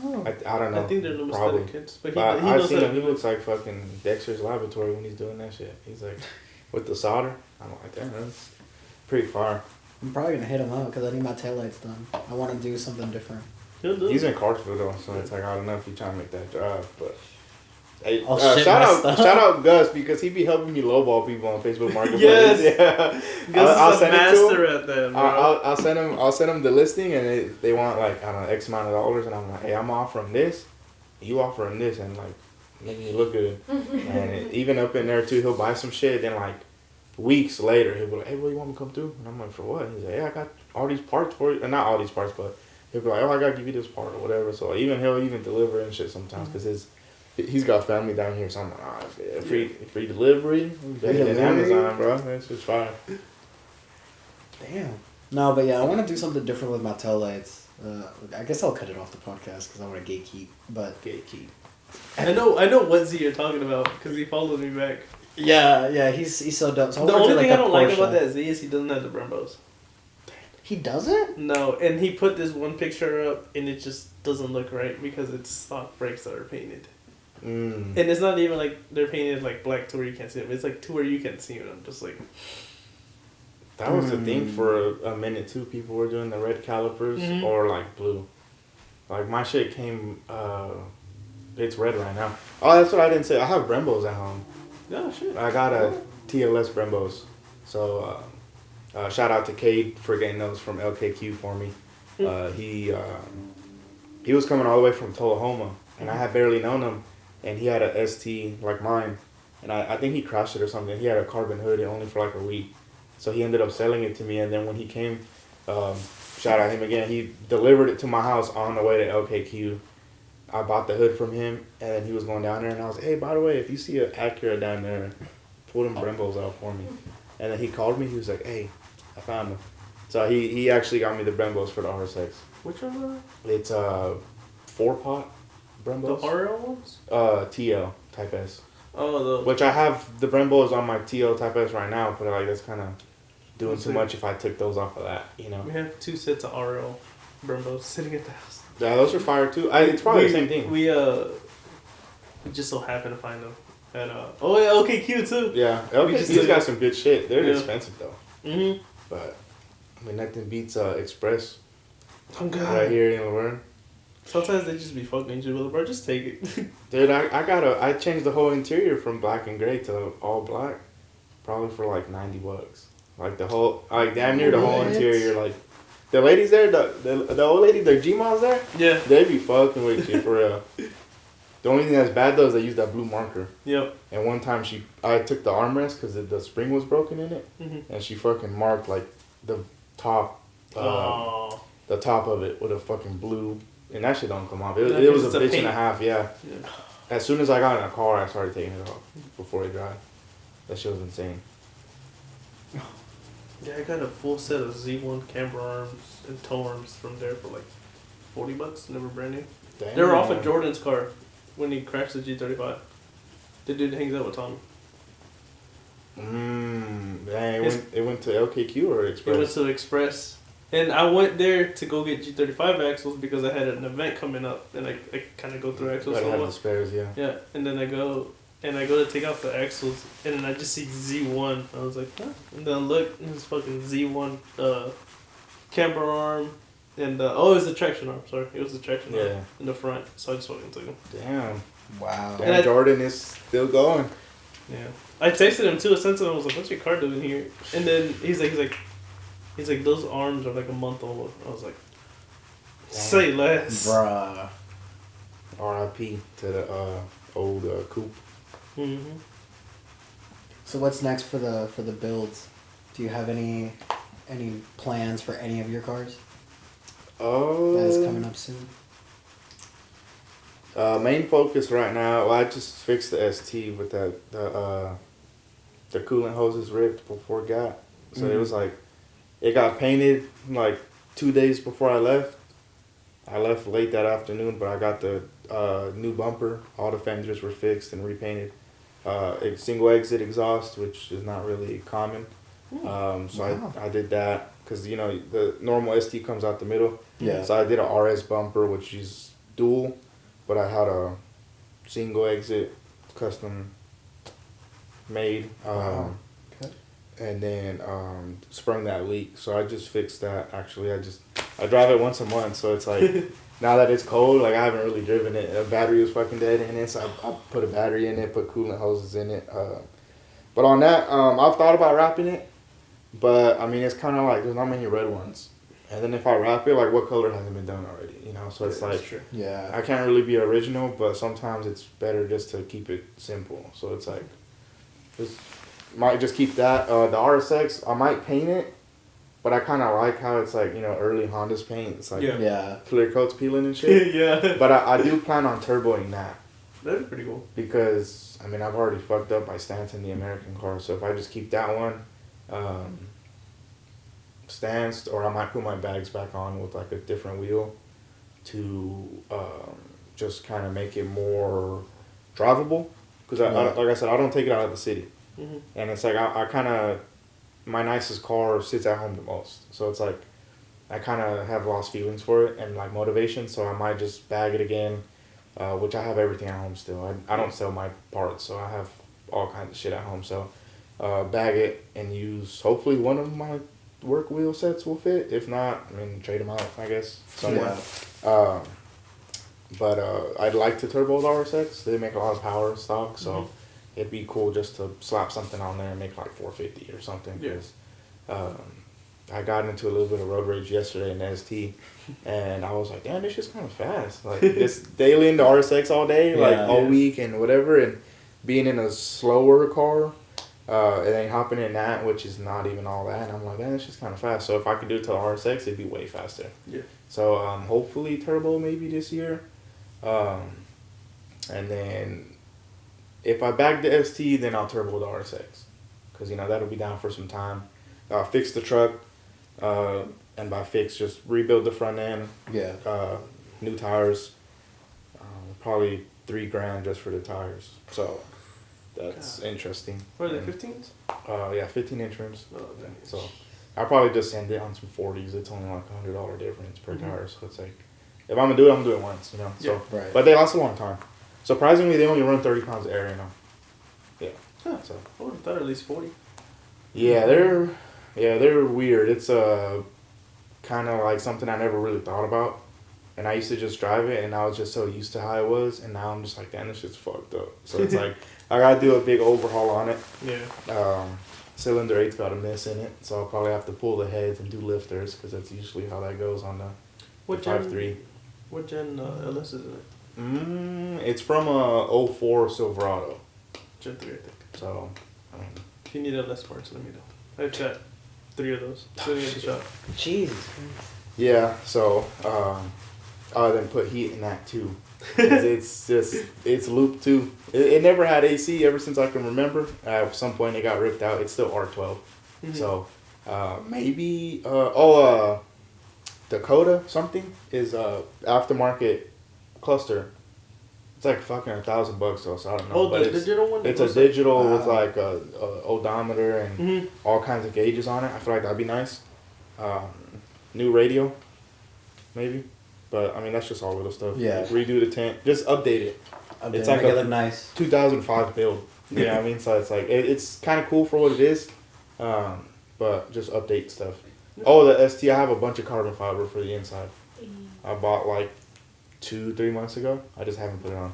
Oh. I don't know. I think they're Probably. Lumistatic kids. But he But knows I've how seen to him. He do it. looks like fucking Dexter's Laboratory when he's doing that shit. He's like, with the solder. I'm like, damn, that's pretty far. I'm probably gonna hit him up because I need my taillights done. I want to do something different. He'll do He's it. in Clarksville though, so it's like I don't know if he's trying to make that drive, but. Hey, Oh, shit, shout messed up. shout out Gus because he be helping me lowball people on Facebook Marketplace. Yes. Yeah. Gus I'll is a send it to him. master at that, bro. I'll send them the listing and they want like I don't know X amount of dollars and I'm like, hey, I'm offering this, you offering this, and like making me look good. And even up in there too, he'll buy some shit. Then like weeks later, he'll be like, hey, well, you want me to come through? And I'm like, for what? He's like, yeah, I got all these parts for you, and not all these parts, but he'll be like, oh, I gotta give you this part or whatever. So he'll even deliver and shit sometimes because he's got family down here, so I'm like, yeah, free delivery. Better than delivery? Amazon, bro. That's just fine. Damn. No, but yeah, I want to do something different with my taillights. I guess I'll cut it off the podcast because I want to gatekeep. But Gatekeep. I know what Z you're talking about because he followed me back. yeah, he's so dope. So I The wanna do, only thing a I don't like Porsche. about that Z is he doesn't have the Brembos. He doesn't. No, and he put this one picture up and it just doesn't look right because it's stock brakes that are painted. Mm. And it's not even like they're painted like black to where you can't see them. It's like to where you can see them. I'm just like, That was the thing for a minute too. People were doing the red calipers Mhm. or like blue. Like my shit came, it's red right now. Oh, that's what I didn't say. I have Brembos at home. oh shit. I got a TLS Brembos. So shout out to Cade for getting those from LKQ for me. He was coming all the way from Tullahoma, and I had barely known him. And he had a ST like mine, and I think he crashed it or something. He had a carbon hood only for like a week, so he ended up selling it to me. And then when he came, shout out him again. He delivered it to my house on the way to LKQ. I bought the hood from him, and then he was going down there, and I was like, hey, by the way, if you see an Acura down there, pull them Brembos out for me. And then he called me. He was like, hey, I found them. So he actually got me the Brembos for the RSX. Which one are It's 4-pot Brembos. the RL ones? TL Type S. Oh, the Which I have the Brembos on my TL Type S right now, but like that's kind of doing too Okay. much if I took those off of that, you know. we have 2 sets of RL Brembos sitting at the house. Yeah, those are fire too. It's probably the same thing. We just so happened to find them at okay, Q too. Yeah, We just he's took- got some good shit. They're Yeah. expensive though, Mhm. but I mean nothing beats Express Oh god. right here in Laverne. Sometimes they just be fucking you, but bro, just take it. Dude, I changed the whole interior from black and gray to all black, probably for like $90. Like the whole, like damn near the whole What? interior. Like the ladies there, the old lady, the Gmos there, Yeah. they be fucking with you for real. The only thing that's bad though is they use that blue marker. Yep. And one time I took the armrest because the spring was broken in it, Mhm. and she fucking marked like the top, Oh. the top of it with a fucking blue, and that shit don't come off. It Yeah, was 'cause a it's a bitch and a paint. half, yeah. Yeah. As soon as I got in a car, I started taking it off before it dried. That shit was insane. Yeah, I got a full set of Z1 camber arms and toe arms from there for like $40. Never brand new. Damn. They were off of Jordan's car when he crashed the G35. The dude hangs out with Tommy. Dang, it went to LKQ or Express? It went to Express. And I went there to go get G35 axles because I had an event coming up, and I kind of go through axles. Gotta have the spares, yeah. Yeah, and then I go to take out the axles, and then I just see Z1. I was like, huh? And then I look, and it's fucking Z1 camber arm, and it was the traction arm. Sorry, it was the traction arm in the front. So I just fucking took him. Damn. Wow. Damn, Jordan is still going. Yeah, I texted him too. I sent him. I was like, "What's your car doing here?" And then he's like, "Those arms are like a month old." I was like, "Say less." Bruh. R.I.P. to the old coupe. Mm-hmm. So what's next for the builds? Do you have any plans for any of your cars that is coming up soon? Main focus right now. Well, I just fixed the ST with the coolant hoses ripped before it got. So it was like, it got painted like 2 days before I left. I left late that afternoon, but I got the new bumper. All the fenders were fixed and repainted. A single exit exhaust, which is not really common. I did that because the normal ST comes out the middle. Yeah. So I did a RS bumper, which is dual, but I had a single exit custom made. And then sprung that leak. So I just fixed that. Actually, I drive it once a month, so it's like now that it's cold, like I haven't really driven it. A battery was fucking dead in it, so I put a battery in it, put coolant hoses in it. But on that, I've thought about wrapping it, but I mean it's kind of like there's not many red ones. And then if I wrap it, like what color hasn't been done already, So it's like I can't really be original, but sometimes it's better just to keep it simple. So it's like might just keep that. The RSX, I might paint it, but I kind of like how it's like, early Honda's paint. It's like clear coats peeling and shit. Yeah. But I do plan on turboing that. That'd be pretty cool. Because, I mean, I've already fucked up by stance in the American car. So if I just keep that one stanced, or I might put my bags back on with like a different wheel to just kind of make it more drivable. Because like I said, I don't take it out of the city. Mm-hmm. And it's like I kind of, my nicest car sits at home the most, so it's like I kind of have lost feelings for it and like motivation, so I might just bag it again, which I have everything at home still. I don't sell my parts, so I have all kinds of shit at home, so bag it and use, hopefully one of my work wheel sets will fit. If not, I mean, trade them out, I guess, somewhere. But I'd like to turbo the RSX. They make a lot of power stock, so it'd be cool just to slap something on there and make like 450 or something. Because I got into a little bit of road rage yesterday in the ST, and I was like, damn, this shit's kind of fast. Like, just daily into RSX all day, all week and whatever, and being in a slower car, and then hopping in that, which is not even all that. And I'm like, man, it's just kind of fast. So if I could do it to the RSX, it'd be way faster. Yeah. So hopefully turbo maybe this year. And then if I bag the ST, then I'll turbo the RSX. Because, that'll be down for some time. Fix the truck. And by fix, just rebuild the front end. Yeah. New tires. Probably $3,000 just for the tires. So that's interesting. What are they, 15s? Yeah, 15-inch rims. Oh, dang. So I'll probably just send it on some 40s. It's only like $100 difference per tire. So it's like, if I'm going to do it, I'm going to do it once, So, right. But they last a long time. Surprisingly, they only run 30 pounds of air, Yeah. Huh. So I would have thought at least 40. Yeah, they're weird. It's kind of like something I never really thought about. And I used to just drive it, and I was just so used to how it was. And now I'm just like, damn, this shit's fucked up. So it's like, I got to do a big overhaul on it. Yeah. Cylinder 8's got a miss in it, so I'll probably have to pull the heads and do lifters, because that's usually how that goes on the 5.3. What gen LS is it? It's from a 04 Silverado. Gen 3, I think. So, I mean, if you need LS parts, let me know. I've got 3 of those sitting at the shop. Jesus. Yeah, so then put heat in that too. It's looped too. It never had AC ever since I can remember. At some point it got ripped out. It's still R12. Mhm. So maybe Dakota something is aftermarket cluster. It's like fucking $1,000 though, so I don't know. Oh, but the digital one? It's a digital with Wow. like a odometer and Mhm. all kinds of gauges on it. I feel like that'd be nice. New radio, maybe. But I mean, that's just all little stuff. Yeah. Like, redo the tent, just update it. It's like make it a look nice. 2005 build. You know what I mean? So it's like it's kind of cool for what it is, but just update stuff. Oh, the ST, I have a bunch of carbon fiber for the inside. I bought like 2-3 months ago. I just haven't put it on.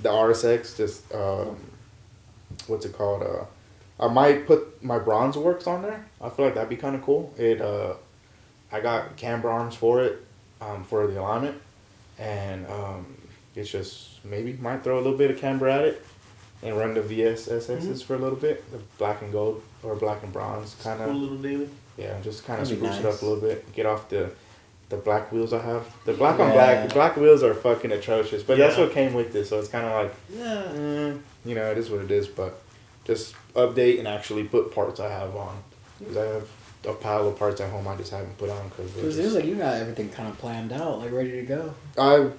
The RSX just what's it called? I might put my bronze works on there. I feel like that'd be kind of cool. I got camber arms for it, for the alignment, and it's just maybe might throw a little bit of camber at it, and run the VSSSs for a little bit, the black and gold or black and bronze kind Cool of. little daily. Yeah, just kind of That'd be spruce it nice. up a little bit. Get off the black wheels I have. The black on Yeah. black wheels are fucking atrocious, but that's Yeah. what came with this. So it's kind of like, you know, it is what it is. But just update and actually put parts I have on, because I have a pile of parts at home I just haven't put on Because it because seems like you got everything kind of planned out, like ready to go. I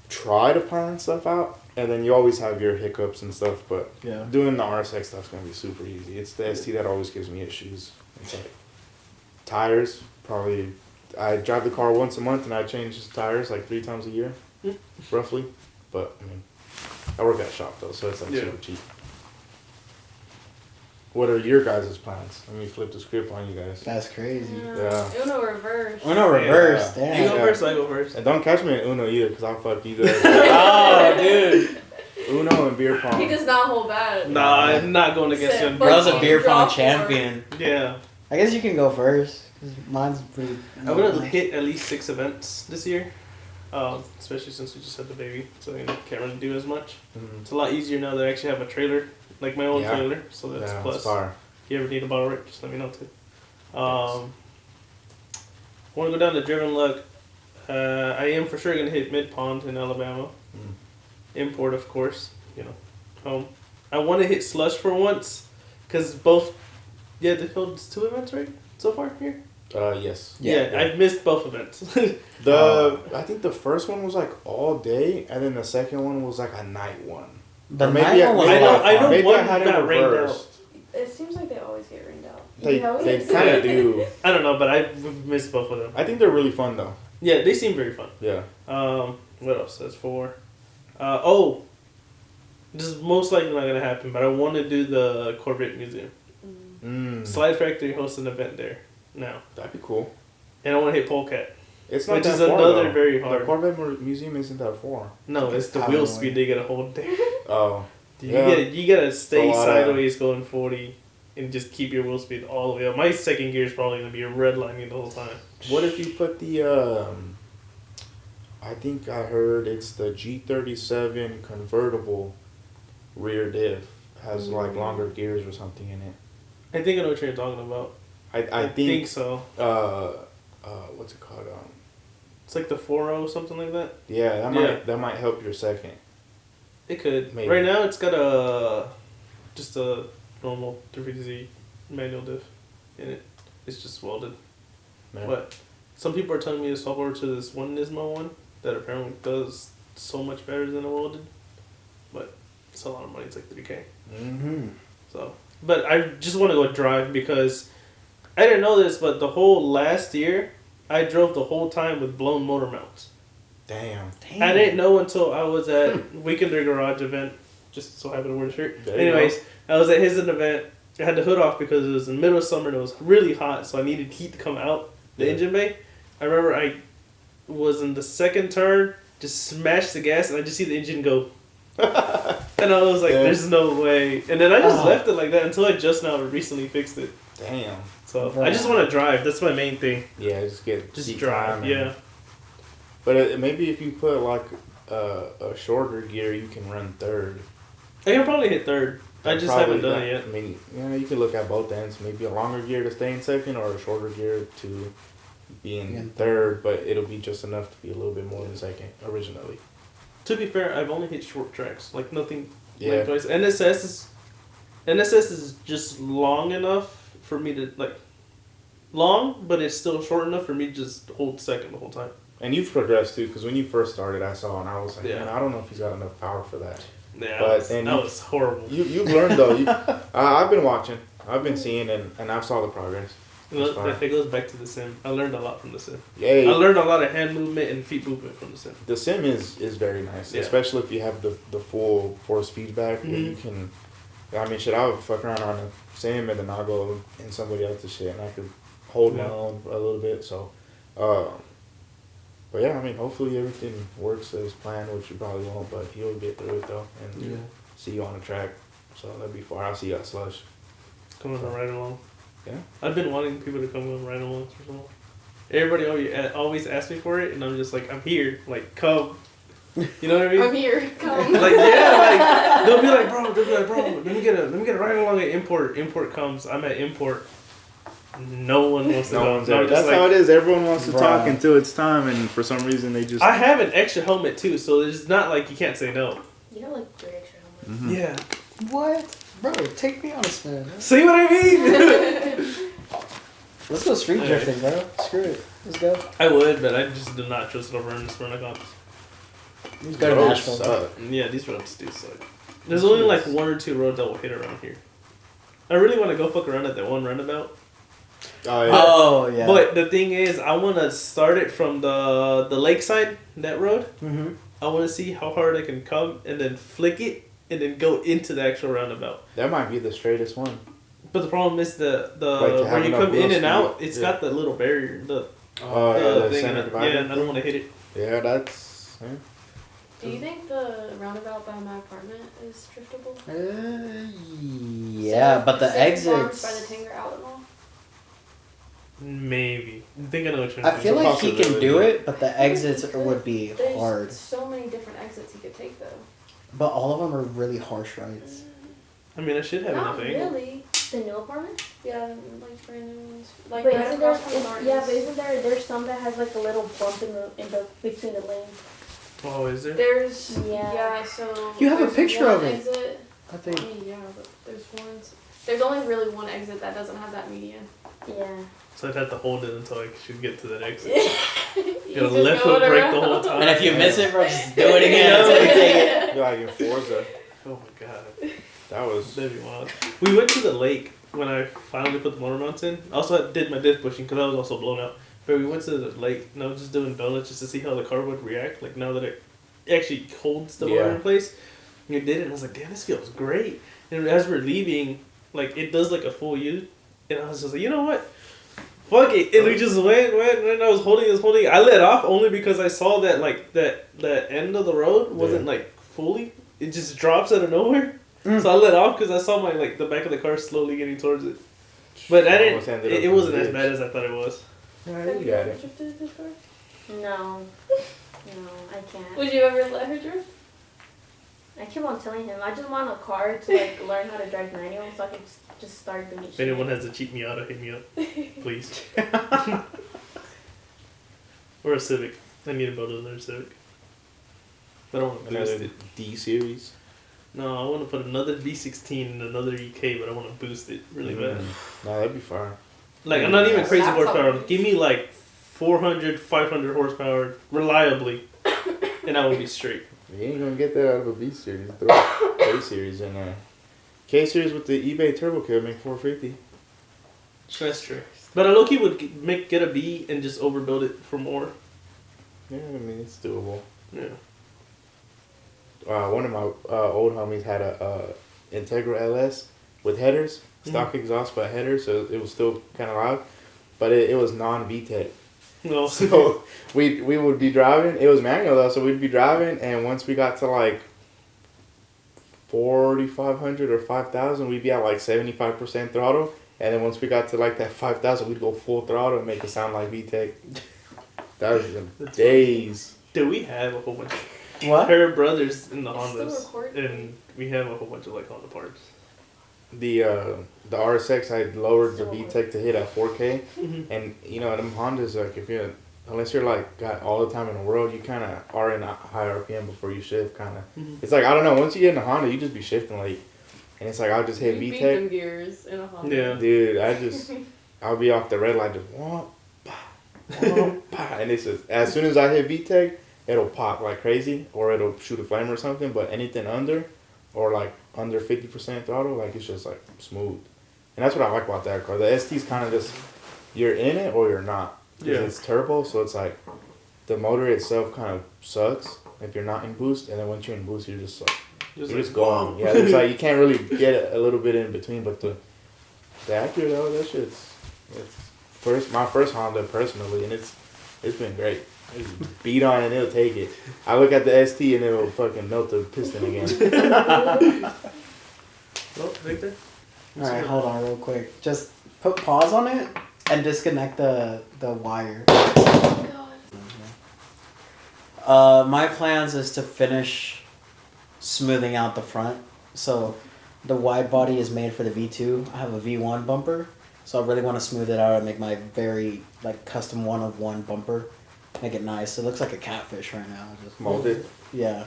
try to plan stuff out, and then you always have your hiccups and stuff. But Yeah. doing the RSX stuff's gonna be super easy. It's the ST that always gives me issues. It's like tires, probably. I drive the car once a month, and I change the tires like 3 times a year, roughly. But I mean, I work at a shop though, so it's like Yeah. super cheap. What are your guys' plans? Let me flip the script on you guys. That's crazy. Yeah. Uno reverse. Oh no, reverse. You Damn. go Yeah. first, I go first. And don't catch me in Uno either, because I'll fuck you guys. Oh, dude. Uno and beer He pong. does not hold back. Nah, I'm not going against Sit, you. on but- Bro's a pong. beer Draw pong four. champion. Yeah. I guess you can go first. 'Cause mine's pretty. I'm gonna hit at least 6 events this year, especially since we just had the baby, so you know, can't really do as much. Mhm. It's a lot easier now that I actually have a trailer, like my own Yeah. trailer, so that's Yeah, a plus. it's fire. If you ever need to borrow it, just let me know too. Want to go down to Driven Luck. I am for sure gonna hit Mid Pond in Alabama. Mm. Import, of course. You know, home. I want to hit Slush for once, cause both. Yeah, they held 2 events right so far here. Yes. Yeah, I've missed both events. I think the first one was like all day, and then the second one was like a night one. The Or maybe night I- one was maybe a lot of I know fun. Maybe one I had it got rained reversed. It seems like they always get rained out. They know? they kind of do. I don't know, but I've missed both of them. I think they're really fun though. Yeah, they seem very fun. Yeah. What else? That's 4. This is most likely not gonna happen, but I want to do the Corvette Museum. Slide Factory hosts an event there now, That'd be cool. and I want to hit Polecat. It's not Which that is far, another though. very The hard. Corvette Museum isn't that far. No, it's the Out wheel of the speed way. they gotta hold there. Oh. You Yeah. gotta stay It's a lot of- sideways going 40, and just keep your wheel speed all the way up. My second gear is probably gonna be redlining the whole time. What if you put the I think I heard it's the G37 convertible rear diff has like longer gears or something in it. I think I know what you're talking about. I think so. what's it called? It's like the 4.0, something like that. Yeah, Yeah. that might help your second. It could. Maybe. Right now, it's got just a normal 350Z manual diff in it. It's just welded. Yeah. But some people are telling me to swap over to this one Nismo one that apparently does so much better than a welded. But it's a lot of money. It's like $3K. Mm-hmm. So, but I just want to go drive because I didn't know this, but the whole last year I drove the whole time with blown motor mounts. Damn. I didn't know until I was at Weekender Garage event. Just so happened to wear the shirt. There you Anyways, I was at his event. I had the hood off because it was in the middle of summer and it was really hot, so I needed heat to come out the Yeah. engine bay. I remember I was in the second turn, just smashed the gas, and I just see the engine go. And I was like, Yeah. "There's no way." And then I just Oh. left it like that until I just now recently fixed it. Damn. So Right. I just want to drive. That's my main thing. Yeah, just get Just seat drive. time and- Yeah. But maybe if you put like a shorter gear, you can run third. I can probably hit third. I just Probably haven't done not- it yet. I mean, you can look at both ends. Maybe a longer gear to stay in second, or a shorter gear to be in Yeah. third. But it'll be just enough to be a little bit more than second originally. To be fair, I've only hit short tracks, like nothing. Yeah. Like twice. NSS is just long enough for me to like long, but it's still short enough for me to just hold second the whole time. And you've progressed too, because when you first started, I saw and I was like, Yeah. man, I don't know if he's got enough power for that. Yeah, But that was horrible. You've learned though. I've been watching, I've been seeing, and I've saw the progress. It goes back to the sim. I learned a lot from the sim. Yeah, I learned a lot of hand movement and feet movement from the sim. the sim is very nice, Yeah. especially if you have the full force feedback. Where you can, I mean, shit, I would fuck around on a sim and then I'll go in somebody else's shit and I could hold my own a little bit. So, but yeah, I mean, hopefully everything works as planned, which you probably won't, but he'll get through it though and see you on the track. So that'd be far. I'll see you at Slush. Coming on right along. Yeah. I've been wanting people to come on right along for so long. Everybody always asks me for it, and I'm just like, I'm here. Like, come. You know what I mean? I'm here. Come. Like, yeah, like they'll be like, bro, let me get a right along at import. Import comes. I'm at import. No one wants to No go. one's there. That's how it is. Everyone wants to talk until it's time, and for some reason they just. I have an extra helmet too, so it's not like you can't say no. You have like 3 extra helmets. Mm-hmm. Yeah. What? Bro, take me on a spin. See what I mean? Let's go street drifting, bro. Screw it. Let's go. I would, but I just do not trust it over in the Smyrna comps. Let's go to Nashville. Suck. Yeah, these roads do suck. There's only like 1 or 2 roads that will hit around here. I really want to go fuck around at that one roundabout. Oh yeah. Oh yeah. But the thing is, I want to start it from the lakeside, that road. Mm-hmm. I want to see how hard I can come and then flick it and then go into the actual roundabout. That might be the straightest one. But the problem is the Like where you come in and speed. out, it's got the little barrier. The The thing, center divider. yeah, and I don't want to hit it. Yeah, that's. Yeah. Do you think the roundabout by my apartment is driftable? Yeah, but the Six Farms exits. by the Tanger Outlet Mall? Maybe. I think I know what you're I feel It's a like he can possibility. do it, but the exits would be There's hard. so many different exits you could take though. But all of them are really harsh rides. I mean, I should have Not enough angle. really. The new apartment? Yeah, like brand new ones. Like But right isn't there? across from Martin's. Yeah, but isn't there's some that has like a little bump in the between the lanes? Oh, is there? There's Yeah. so You have a there's picture one of it. Exit. I think. I mean, yeah, but there's only really one exit that doesn't have that median. Yeah. So I'd have to hold it until I should get to the next. You Got a just left go foot brake around. the whole time. And if you miss it, bro, just do it again until you take it. You're like in Forza. Oh my god. That was. That'd be wild. We went to the lake when I finally put the motor mounts in. I also did my diff bushing because I was also blown out. But we went to the lake and I was just doing donuts just to see how the car would react. Like now that it actually holds the motor in place. And we did it and I was like, damn, this feels great. And as we're leaving, like it does like a full U. And I was just like, you know what? Fuck it. And we just went, and I was holding. I let off only because I saw that like that end of the road wasn't like fully. It just drops out of nowhere. So I let off because I saw my the back of the car slowly getting towards it. But I didn't. It wasn't as bad as I thought it was. Yeah, Have you you got ever it. drifted this car? No. No, I can't. Would you ever let her drift? I keep on telling him I just want a car to like learn how to drive manual so I can just start doing If shit. anyone has a cheat Miata, hit me up, please. Or a Civic. I need to build another Civic. But I want to boost Another it. D series. No, I want to put another V16 and another EK, but I want to boost it really bad. No, that'd be fire. Like, I'm not even crazy That's horsepower. all. Give me like 400, 500 horsepower reliably, and I will be straight. You ain't gonna get that out of a B series. Throw a K series in there. K series with the eBay turbo kit make 450. That's true. But I low-key would get a B and just overbuild it for more. Yeah, I mean it's doable. Yeah. One of my old homies had a Integra LS with headers, stock exhaust but headers, so it was still kind of loud, but it was non-VTEC. No. So we would be driving. It was manual though, so we'd be driving, and once we got to like 4,500 or 5,000, we'd be at like 75% throttle, and then once we got to like that 5,000, we'd go full throttle and make it sound like VTEC. That was the days. Do we have a whole bunch? What? Her brothers in the It's still Hondas, recording. and we have a whole bunch of like Honda parts. The RSX, I lowered the So- VTEC to hit at 4K, Mm-hmm. and you know them Hondas, like if you're unless you're like got all the time in the world, you kind of are in a high RPM before you shift. Kind of, Mhm. it's like I don't know. Once you get in a Honda, you just be shifting like and it's like I'll just hit You beat VTEC. them gears in a Honda. Yeah. Dude, I'll be off the red light just womp, bah, womp, bah, and it's just, as soon as I hit VTEC, it'll pop like crazy, or it'll shoot a flame or something. But anything under, or like under 50% throttle, like it's just like smooth, and that's what I like about that car. The ST's kind of just you're in it or you're not. Yeah. It's turbo, so it's like the motor itself kind of sucks if you're not in boost, and then once you're in boost, you're just like you're just going. whoa. Yeah, it's like you can't really get a little bit in between, but the Acura though, that shit's my first Honda personally, and it's been great. It's beat on and it'll take it. I look at the ST and it'll fucking melt the piston again. Well, Victor? Alright, hold on real quick. Just put pause on it and disconnect the wire. My plans is to finish smoothing out the front. So the wide body is made for the V2. I have a V1 bumper. So I really want to smooth it out and make my very like custom one-of-one bumper. Make it nice. It looks like a catfish right now. Just Mold it. Yeah.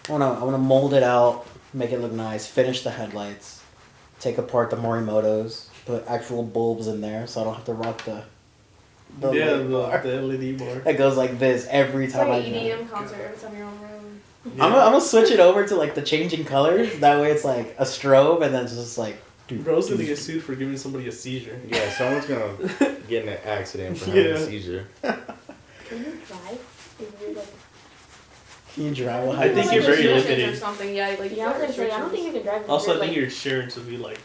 I wanna mold it out, make it look nice, finish the headlights, take apart the Morimotos, put actual bulbs in there so I don't have to rock the Yeah, light bar. the LED bar. It goes like this every It's time like I an drive. EDM concert every time you're on the road. Yeah. I'm gonna switch it over to like the changing colors. That way it's like a strobe and then it's just like. Bro's gonna get sued for giving somebody a seizure. Yeah, someone's gonna get in an accident for having Yeah. a seizure. Can you drive? Is it like, Can you drive? Well, I think Like you're very restrictions limited. or something. Yeah, like yeah, I was gonna say, I don't think you can drive. if Also, I you're, think like, your insurance would be like,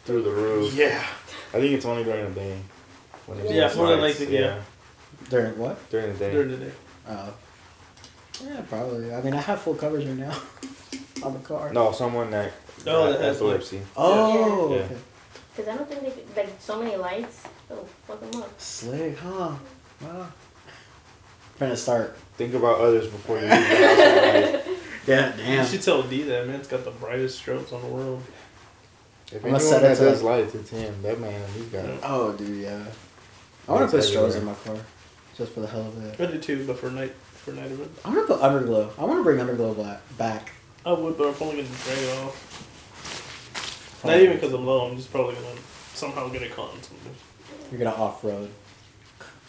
Through the roof. yeah. I think it's only during the day. When it's Yeah, nice more than lights, likely, yeah. During what? During the day. During the day. Oh. Yeah, probably. I mean, I have full coverage right now on the car. No, someone that Oh, got that has epilepsy. Oh. Yeah. Okay. Cause I don't think they could, like so many lights. It'll fuck them up. Slick, huh? Wow. Trying to start. Think about others before you leave the house at night. Yeah, You damn. should tell D that, man. It's got the brightest strobes on the world. If I'm gonna anyone set it that to, does like- lights, it's him. That man, he's got it. Oh, dude, yeah. I want to put Everywhere. strobes in my car, just for the hell of it. I do too, but for night event. I want to put underglow. I want to bring underglow back. I would, but I'm probably gonna drag it off. Not even because I'm low. I'm just probably gonna somehow get it caught in something. You're gonna off road.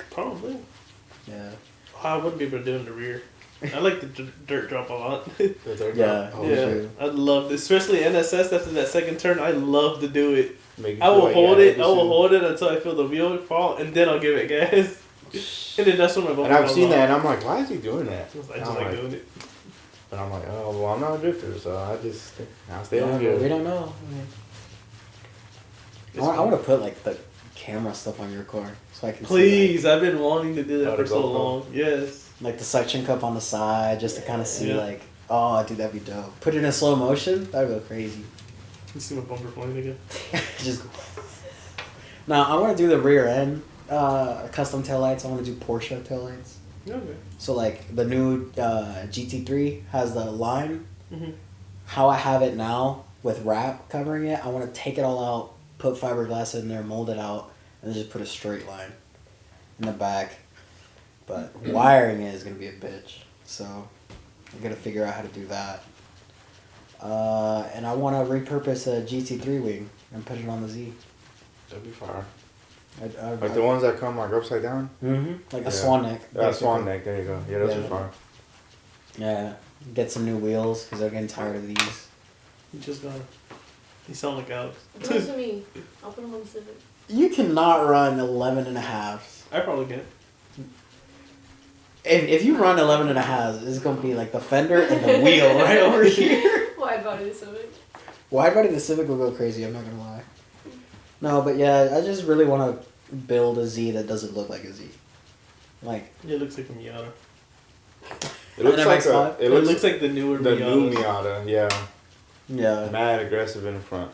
Probably. Yeah. I wouldn't be able to do it in the rear. I like the dirt drop a lot. The third Yeah. one. Oh, Yeah, shit. I'd love this, especially NSS after that second turn. I love to do it. Make you I feel will like hold you it. had I will everything. hold it until I feel the wheel fall, and then I'll give it gas. And then that's when my bumper And I've goes seen off. that, and I'm like, why is he doing that? I just And like I'm doing it. But I'm like, oh, well, I'm not a drifter, so I'll stay Yeah, on but here. we don't know. I want to put like the camera stuff on your car so I can see Please, I've been wanting to do Oh, that for the so GoPro? long. Yes. like the suction cup on the side just to kind of see Yeah. like, oh, dude, that'd be dope. Put it in slow motion. That'd go crazy. You see my bumper flying again? Just. Now I want to do the rear end custom taillights. I want to do Porsche taillights. Okay. So like the new GT3 has the line. Mm-hmm. How I have it now with wrap covering it, I want to take it all out, put fiberglass in there, mold it out, and then just put a straight line in the back. But wiring it is gonna be a bitch, so I'm gonna figure out how to do that. And I want to repurpose a GT3 wing and put it on the Z. That'd be fire. I Like the ones that come like upside down? like a Yeah. swan neck. Yeah, swan basically. neck, there you go. Yeah, those Yeah. are fire. Yeah, get some new wheels because they're getting tired of these. You just gotta. You sound like Alex. Do it to me. I'll put them on the Civic. You cannot run 11 and a half. I probably can. If you run 11 and a half, it's going to be like the fender and the wheel right over here. Wide body the Civic. Wide body the Civic will go crazy, I'm not going to lie. No, but yeah, I just really want to build a Z that doesn't look like a Z. Like, It looks like a Miata. It looks An like MX-5? it It looks looks like the newer the new Miatas. Miata, yeah. yeah. Mad aggressive in the front.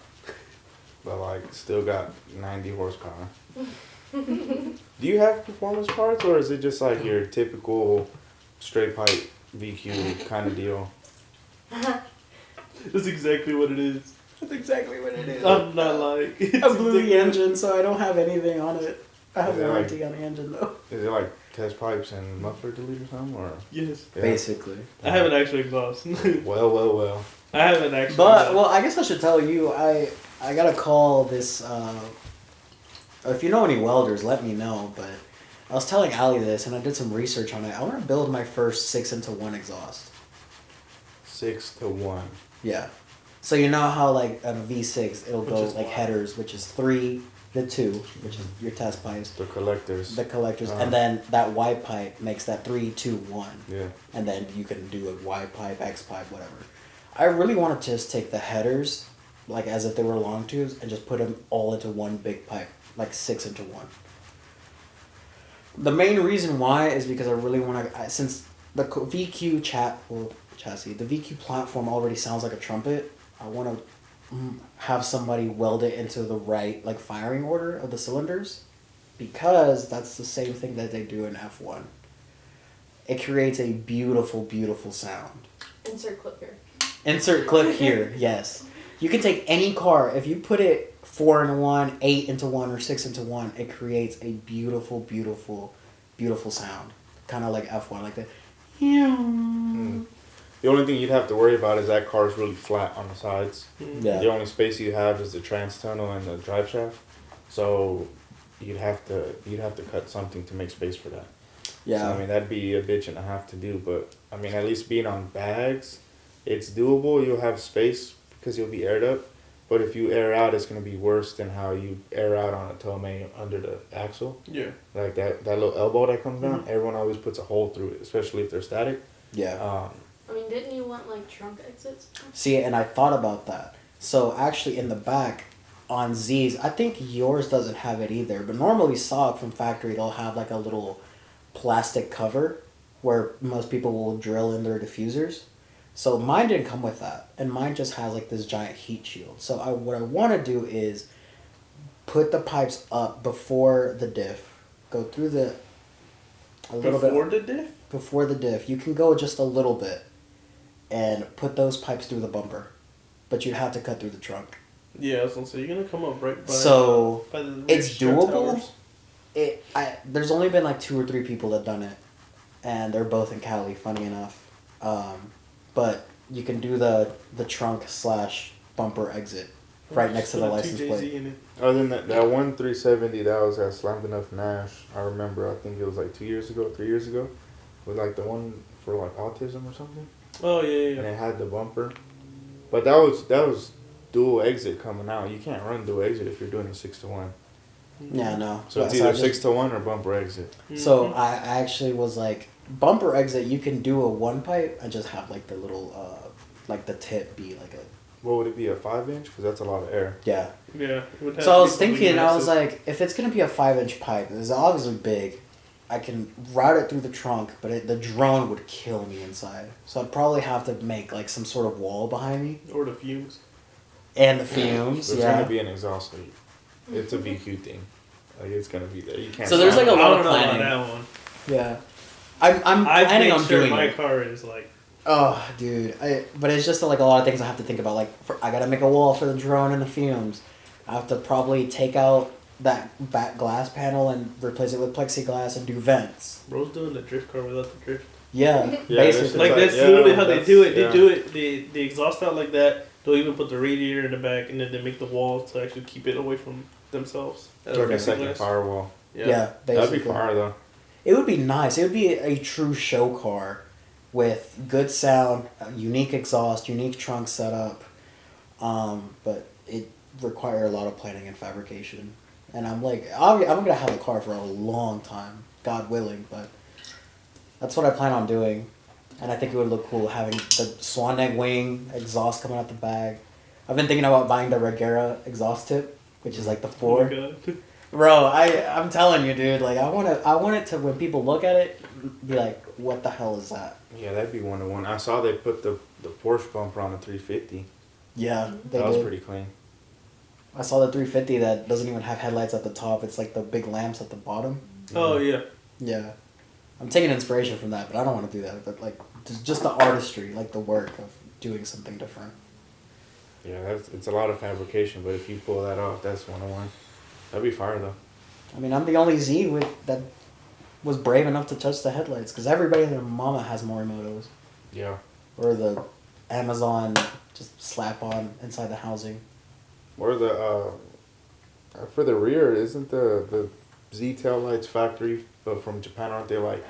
But like still got 90 horsepower. Do you have performance parts or is it just like your typical straight pipe VQ kind of deal? That's exactly what it is. That's exactly what it is. I'm not lying. I blew the engine, so I don't have anything on it. I have Yeah, warranty on the engine, though. Is it like test pipes and muffler delete or something? Or Yes. yeah. Basically. I have an extra exhaust. Well. I I haven't actually. But well, I guess I should tell you. I gotta call this. If you know any welders, let me know. But I was telling Ali this, and I did some research on it. I want to build my first 6-into-1 exhaust. 6-to-1. Yeah. So you know how like on a V6 it'll go like headers, which is 3 to 2, which is your test pipes. The collectors. The collectors, and then that Y pipe makes that 3, 2, 1. Yeah. And then you can do a Y pipe, X pipe, whatever. I really want to just take the headers, like as if they were long tubes, and just put them all into one big pipe, like 6-into-1. The main reason why is because I really want to, since the VQ chassis, the VQ platform already sounds like a trumpet. I want to have somebody weld it into the right like firing order of the cylinders, because that's the same thing that they do in F1. It creates a beautiful, beautiful sound. Insert clip here. Insert clip here, yes. You can take any car, if you put it 4-into-1, 8-into-1, or 6-into-1, it creates a beautiful, beautiful, beautiful sound. Kind of like F1, like that. The only thing you'd have to worry about is that car's really flat on the sides. Yeah. The only space you have is the trans tunnel and the drive shaft. So you'd have to cut something to make space for that. Yeah. So, I mean, that'd be a bitch and a half to do, but I mean, at least being on bags, it's doable. You'll have space because you'll be aired up. But if you air out, it's going to be worse than how you air out on a Tomei under the axle. Yeah. Like that little elbow that comes down, everyone always puts a hole through it, especially if they're static. Yeah. I mean, didn't you want like trunk exits? See, and I thought about that. So actually in the back on Z's, I think yours doesn't have it either, but normally stock from factory, they'll have like a little plastic cover where most people will drill in their diffusers. So mine didn't come with that, and mine just has like this giant heat shield. So what I want to do is put the pipes up before the diff, go through before the diff. You can go just a little bit and put those pipes through the bumper, but you'd have to cut through the trunk. Yeah, I was gonna say you're gonna come up right by. So by the it's doable. Towers. There's only been like 2 or 3 people that done it, and they're both in Cali. Funny enough, but you can do the trunk / bumper exit right next to the license plate. Other than that one 370 that was at Slammed Enough Nash, I remember. I think it was like 3 years ago, with like the one for like autism or something. Oh yeah. And it had the bumper, but that was dual exit coming out. You can't run dual exit if you're doing a 6-to-1. Yeah, no. So it's either 6-to-1 or bumper exit. So I actually was like, bumper exit, you can do a 1 pipe and just have like the little, like the tip be like a... What would it be, a 5-inch? Because that's a lot of air. Yeah. Yeah. So I was thinking, I was like, if it's going to be a 5-inch pipe, it's obviously big, I can route it through the trunk, but the drone would kill me inside. So I'd probably have to make like some sort of wall behind me. Or the fumes. And the fumes, There's going to be an exhaust leak. It's a VQ thing. Like, it's going to be there. You can't. So there's like a lot of planning. planning. I don't know about that one. Yeah. I'm planning on doing my it. car is like... Oh, dude. But it's just like a lot of things I have to think about. Like, I got to make a wall for the drone and the fumes. I have to probably take out that back glass panel and replace it with plexiglass and do vents. Bro's doing the drift car without the drift. Yeah, basically. Like that's literally how they do it. They do it. They exhaust out like that. They'll even put the radiator in the back, and then they make the wall to actually keep it away from themselves. Like a second firewall. Yeah, basically. That'd be fire though. It would be nice. It would be a true show car with good sound, unique exhaust, unique trunk setup. But it require a lot of planning and fabrication. And I'm like, I'm gonna have a car for a long time, God willing. But that's what I plan on doing, and I think it would look cool having the swan neck wing exhaust coming out the bag. I've been thinking about buying the Regera exhaust tip, which is like the 4. Oh my God. Bro, I'm telling you, dude. Like, I want it to, when people look at it, be like, what the hell is that? Yeah, that'd be 1-to-1. I saw they put the Porsche bumper on the 350. Yeah, that was pretty clean. I saw the 350 that doesn't even have headlights at the top. It's like the big lamps at the bottom. Oh yeah. Yeah, I'm taking inspiration from that, but I don't want to do that. But like, just the artistry, like the work of doing something different. Yeah, it's a lot of fabrication, but if you pull that off, that's 1-to-1. That'd be fire though. I mean, I'm the only Z that was brave enough to touch the headlights, because everybody and their mama has Morimotos. Yeah. Or the Amazon just slap on inside the housing. Or the for the rear, isn't the Z tail lights factory from Japan? Aren't they like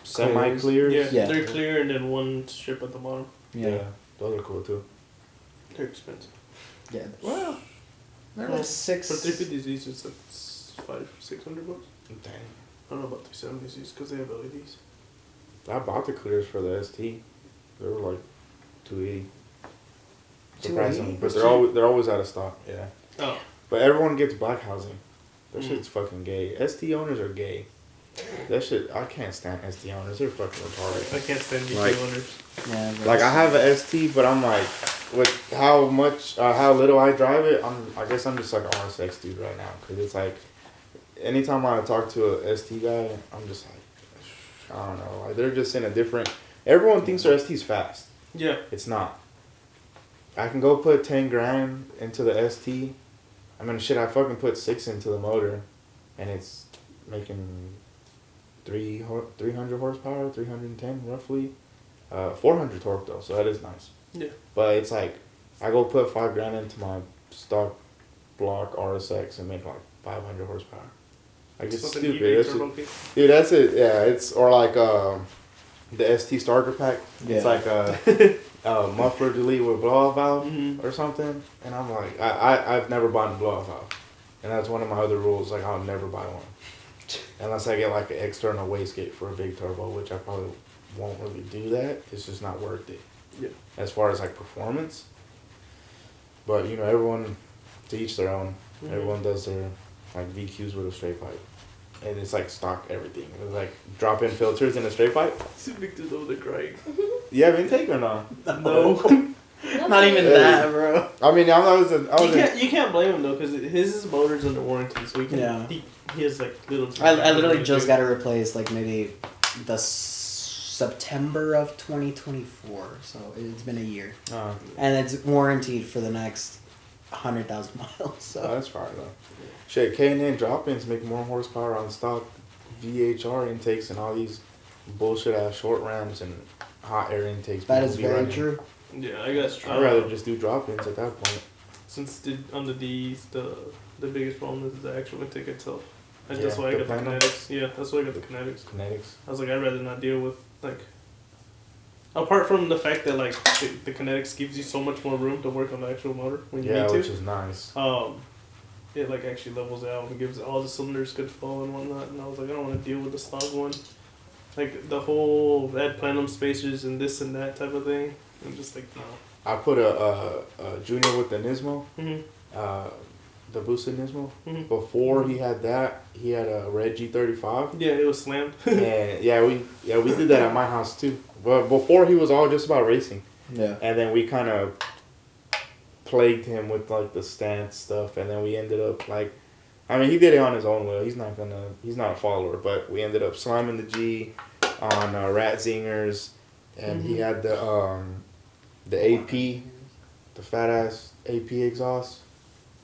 semi clears? Yeah, they're clear and then one strip at the bottom. Yeah. Those are cool too. They're expensive. Yeah. Well, they're like six. For 350Zs, it's like $500-600. Dang. I don't know about 370Zs because they have LEDs. I bought the clears for the ST. They were like $280. Surprisingly, but they're always out of stock. Yeah. Oh. But everyone gets black housing. That shit's fucking gay. ST owners are gay. That shit, I can't stand ST owners. They're fucking retarded. I can't stand VQ Like- owners. Yeah. Like I have a ST, but I'm like, with how much, how little I drive it, I guess I'm just like an RSX dude right now. Cause it's like, anytime I talk to a ST guy, I'm just like, I don't know. Like they're just in a different. Everyone thinks their ST's fast. Yeah. It's not. I can go put 10 grand into the ST. I mean, shit, I fucking put 6 into the motor, and it's making 300 horsepower, 310 roughly. 400 torque though, so that is nice. Yeah. But it's like, I go put 5 grand into my stock block RSX and make like 500 horsepower. Like it's Something stupid. eBay That's turbo it. kit. Dude, that's it. Yeah, it's or like the ST starter pack. Yeah. It's like a muffler delete with blow-off valve or something. And I'm like, I've never bought a blow-off valve, and that's one of my other rules. Like I'll never buy one unless I get like an external wastegate for a big turbo, which I probably won't really do that. It's just not worth it. Yeah. As far as like performance, but you know, everyone to each their own. Mm-hmm. Everyone does their like VQs with a straight pipe. And it's like stock everything. It's like drop-in filters in a straight pipe. See Victor's over there crying. You have intake or not? No. Not even that, bro. I mean, I was You can't blame him though, because his motor's under warranty, so he can. Yeah. He has like little. I literally just got to replace like maybe the September of 2024, so it's been a year, and it's warranted for the next 100,000 miles. So that's fine though. Shit, K&N drop-ins make more horsepower on stock VHR intakes and all these bullshit ass short rams and hot air intakes. that people is be very running. true. Yeah, I guess. I'd rather just do drop-ins at that point. Since on the D's, the biggest problem is the actual intake itself. And Yeah, that's why I the got the Phantom. kinetics. Yeah, that's why I got the kinetics. Kinetics. I was like, I'd rather not deal with like. Apart from the fact that like the kinetics gives you so much more room to work on the actual motor when you need to. Which is nice. It like actually levels out and gives all the cylinders good flow and whatnot. And I was like, I don't want to deal with the stock one, like the whole add plenum spacers and this and that type of thing. I'm just like, no. I put a junior with the Nismo, Mhm. the boosted Nismo. Mhm. Before he had that, he had a red G35. Yeah, it was slammed. And we did that at my house too. But before he was all just about racing. Yeah. And then we kind of plagued him with like the stance stuff, and then we ended up like, I mean, he did it on his own will. He's not a follower, but we ended up slamming the G on Rat Zingers, and he had the AP, the fat ass AP exhaust.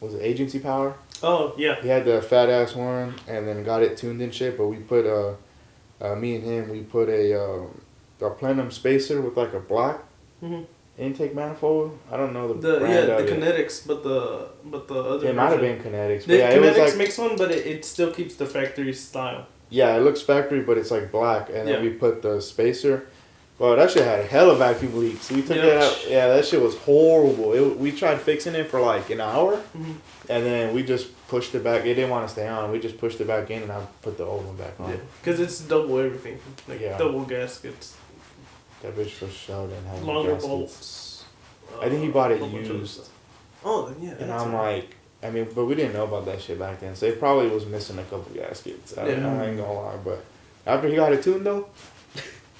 Was it agency power? Oh yeah. He had the fat ass one, and then got it tuned and shit. But we put me and him, we put a plenum spacer with like a black intake manifold. I don't know the brand of it. kinetics, but the other. It might have version. been kinetics. The But yeah, it was kinetics like, makes one, but it still keeps the factory style. yeah, it looks factory, but it's like black. And then Yeah. we put the spacer. Well, that shit had a hell of vacuum leaks. We took it out. Yeah, that shit was horrible. We tried fixing it for like an hour, and then we just pushed it back. It didn't want to stay on. We just pushed it back in, and I put the old one back on. Yeah, because it's double everything. Like double gaskets. That bitch for sure didn't have any Longer gaskets. bolts. I think he bought it a bunch of used. stuff. Oh, then yeah. And that's I'm right. like, I mean, but we didn't know about that shit back then, so it probably was missing a couple gaskets. I ain't gonna lie, but after he got it tuned though,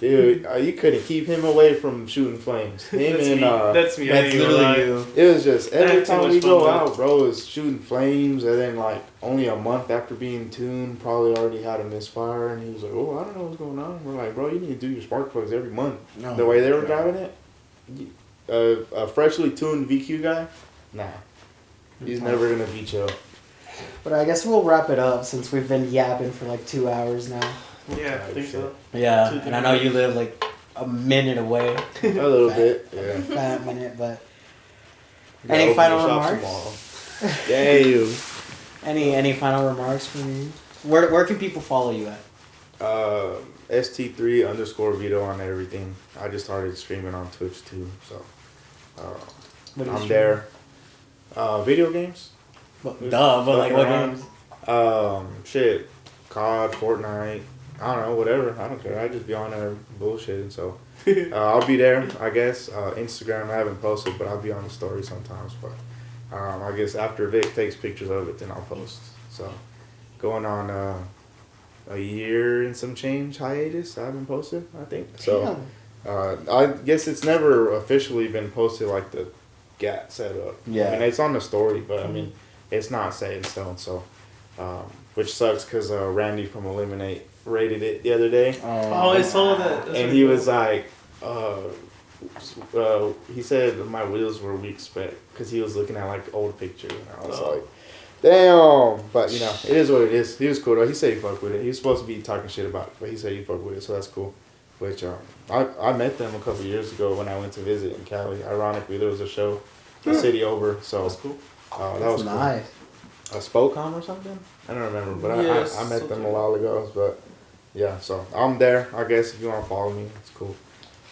dude, you couldn't keep him away from shooting flames. Him That's and me. That's me. I That's ain't gonna literally lie. you. it was just I had every too time much we fun go with it. out, bro, is shooting flames, and then like only a month after being tuned, probably already had a misfire, and he was like, "Oh, I don't know what's going on." We're like, "Bro, you need to do your spark plugs every month." No. The way they were driving it, a freshly tuned VQ guy, nah, he's never gonna beat you. But I guess we'll wrap it up since we've been yapping for like 2 hours now. Yeah, I think so. Yeah, 2 and I know you live like a minute away. A little bit, yeah. Fat minute, but We gotta any open final the shop remarks? Damn. Any final remarks from you? Where can people follow you at? ST3_Vito on everything. I just started streaming on Twitch too, so What do you I'm stream? there. Video games. Well, duh, but like what Fucking games? Shit, COD, Fortnite. I don't know, whatever. I don't care. I just be on there bullshitting. So I'll be there. I guess Instagram I haven't posted, but I'll be on the story sometimes. But I guess after Vic takes pictures of it, then I'll post. So going on a year and some change hiatus. I haven't posted. I think so. I guess it's never officially been posted like the GAT setup. Yeah. I mean, it's on the story, but I mean, it's not set in stone. So, which sucks because Randy from Eliminate rated it the other day. Oh, I saw that. That's And really he cool. was like, he said my wheels were weak spec because he was looking at like old pictures. And I was like, damn. But you know, it is what it is. He was cool though. He said he fucked with it. He was supposed to be talking shit about it, but he said he fucked with it, so that's cool. Which I met them a couple years ago when I went to visit in Cali. Ironically, there was a show the city over, so That's cool. that was nice. cool. A Spocom or something? I don't remember, but Yes, I met them something. a while ago. But yeah, so I'm there. I guess if you want to follow me, it's cool.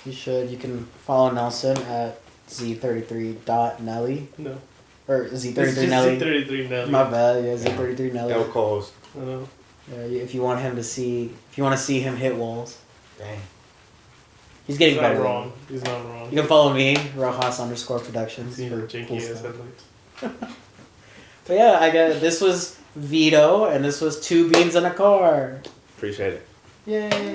You should. You can follow Nelson at z33.nelly No. or It's z33 just nelly. 33 Nelly. My bad. Yeah, z33 nelly. El co-host. I know. Yeah, if you want him to see, if you want to see him hit walls, Dang. he's getting He's not better. wrong. He's not wrong. You can follow me, Rojas_Productions. He's for janky cool ass stuff. headlights. But yeah, I got this was Vito, and this was Two Beans in a Car. Appreciate it. Yay!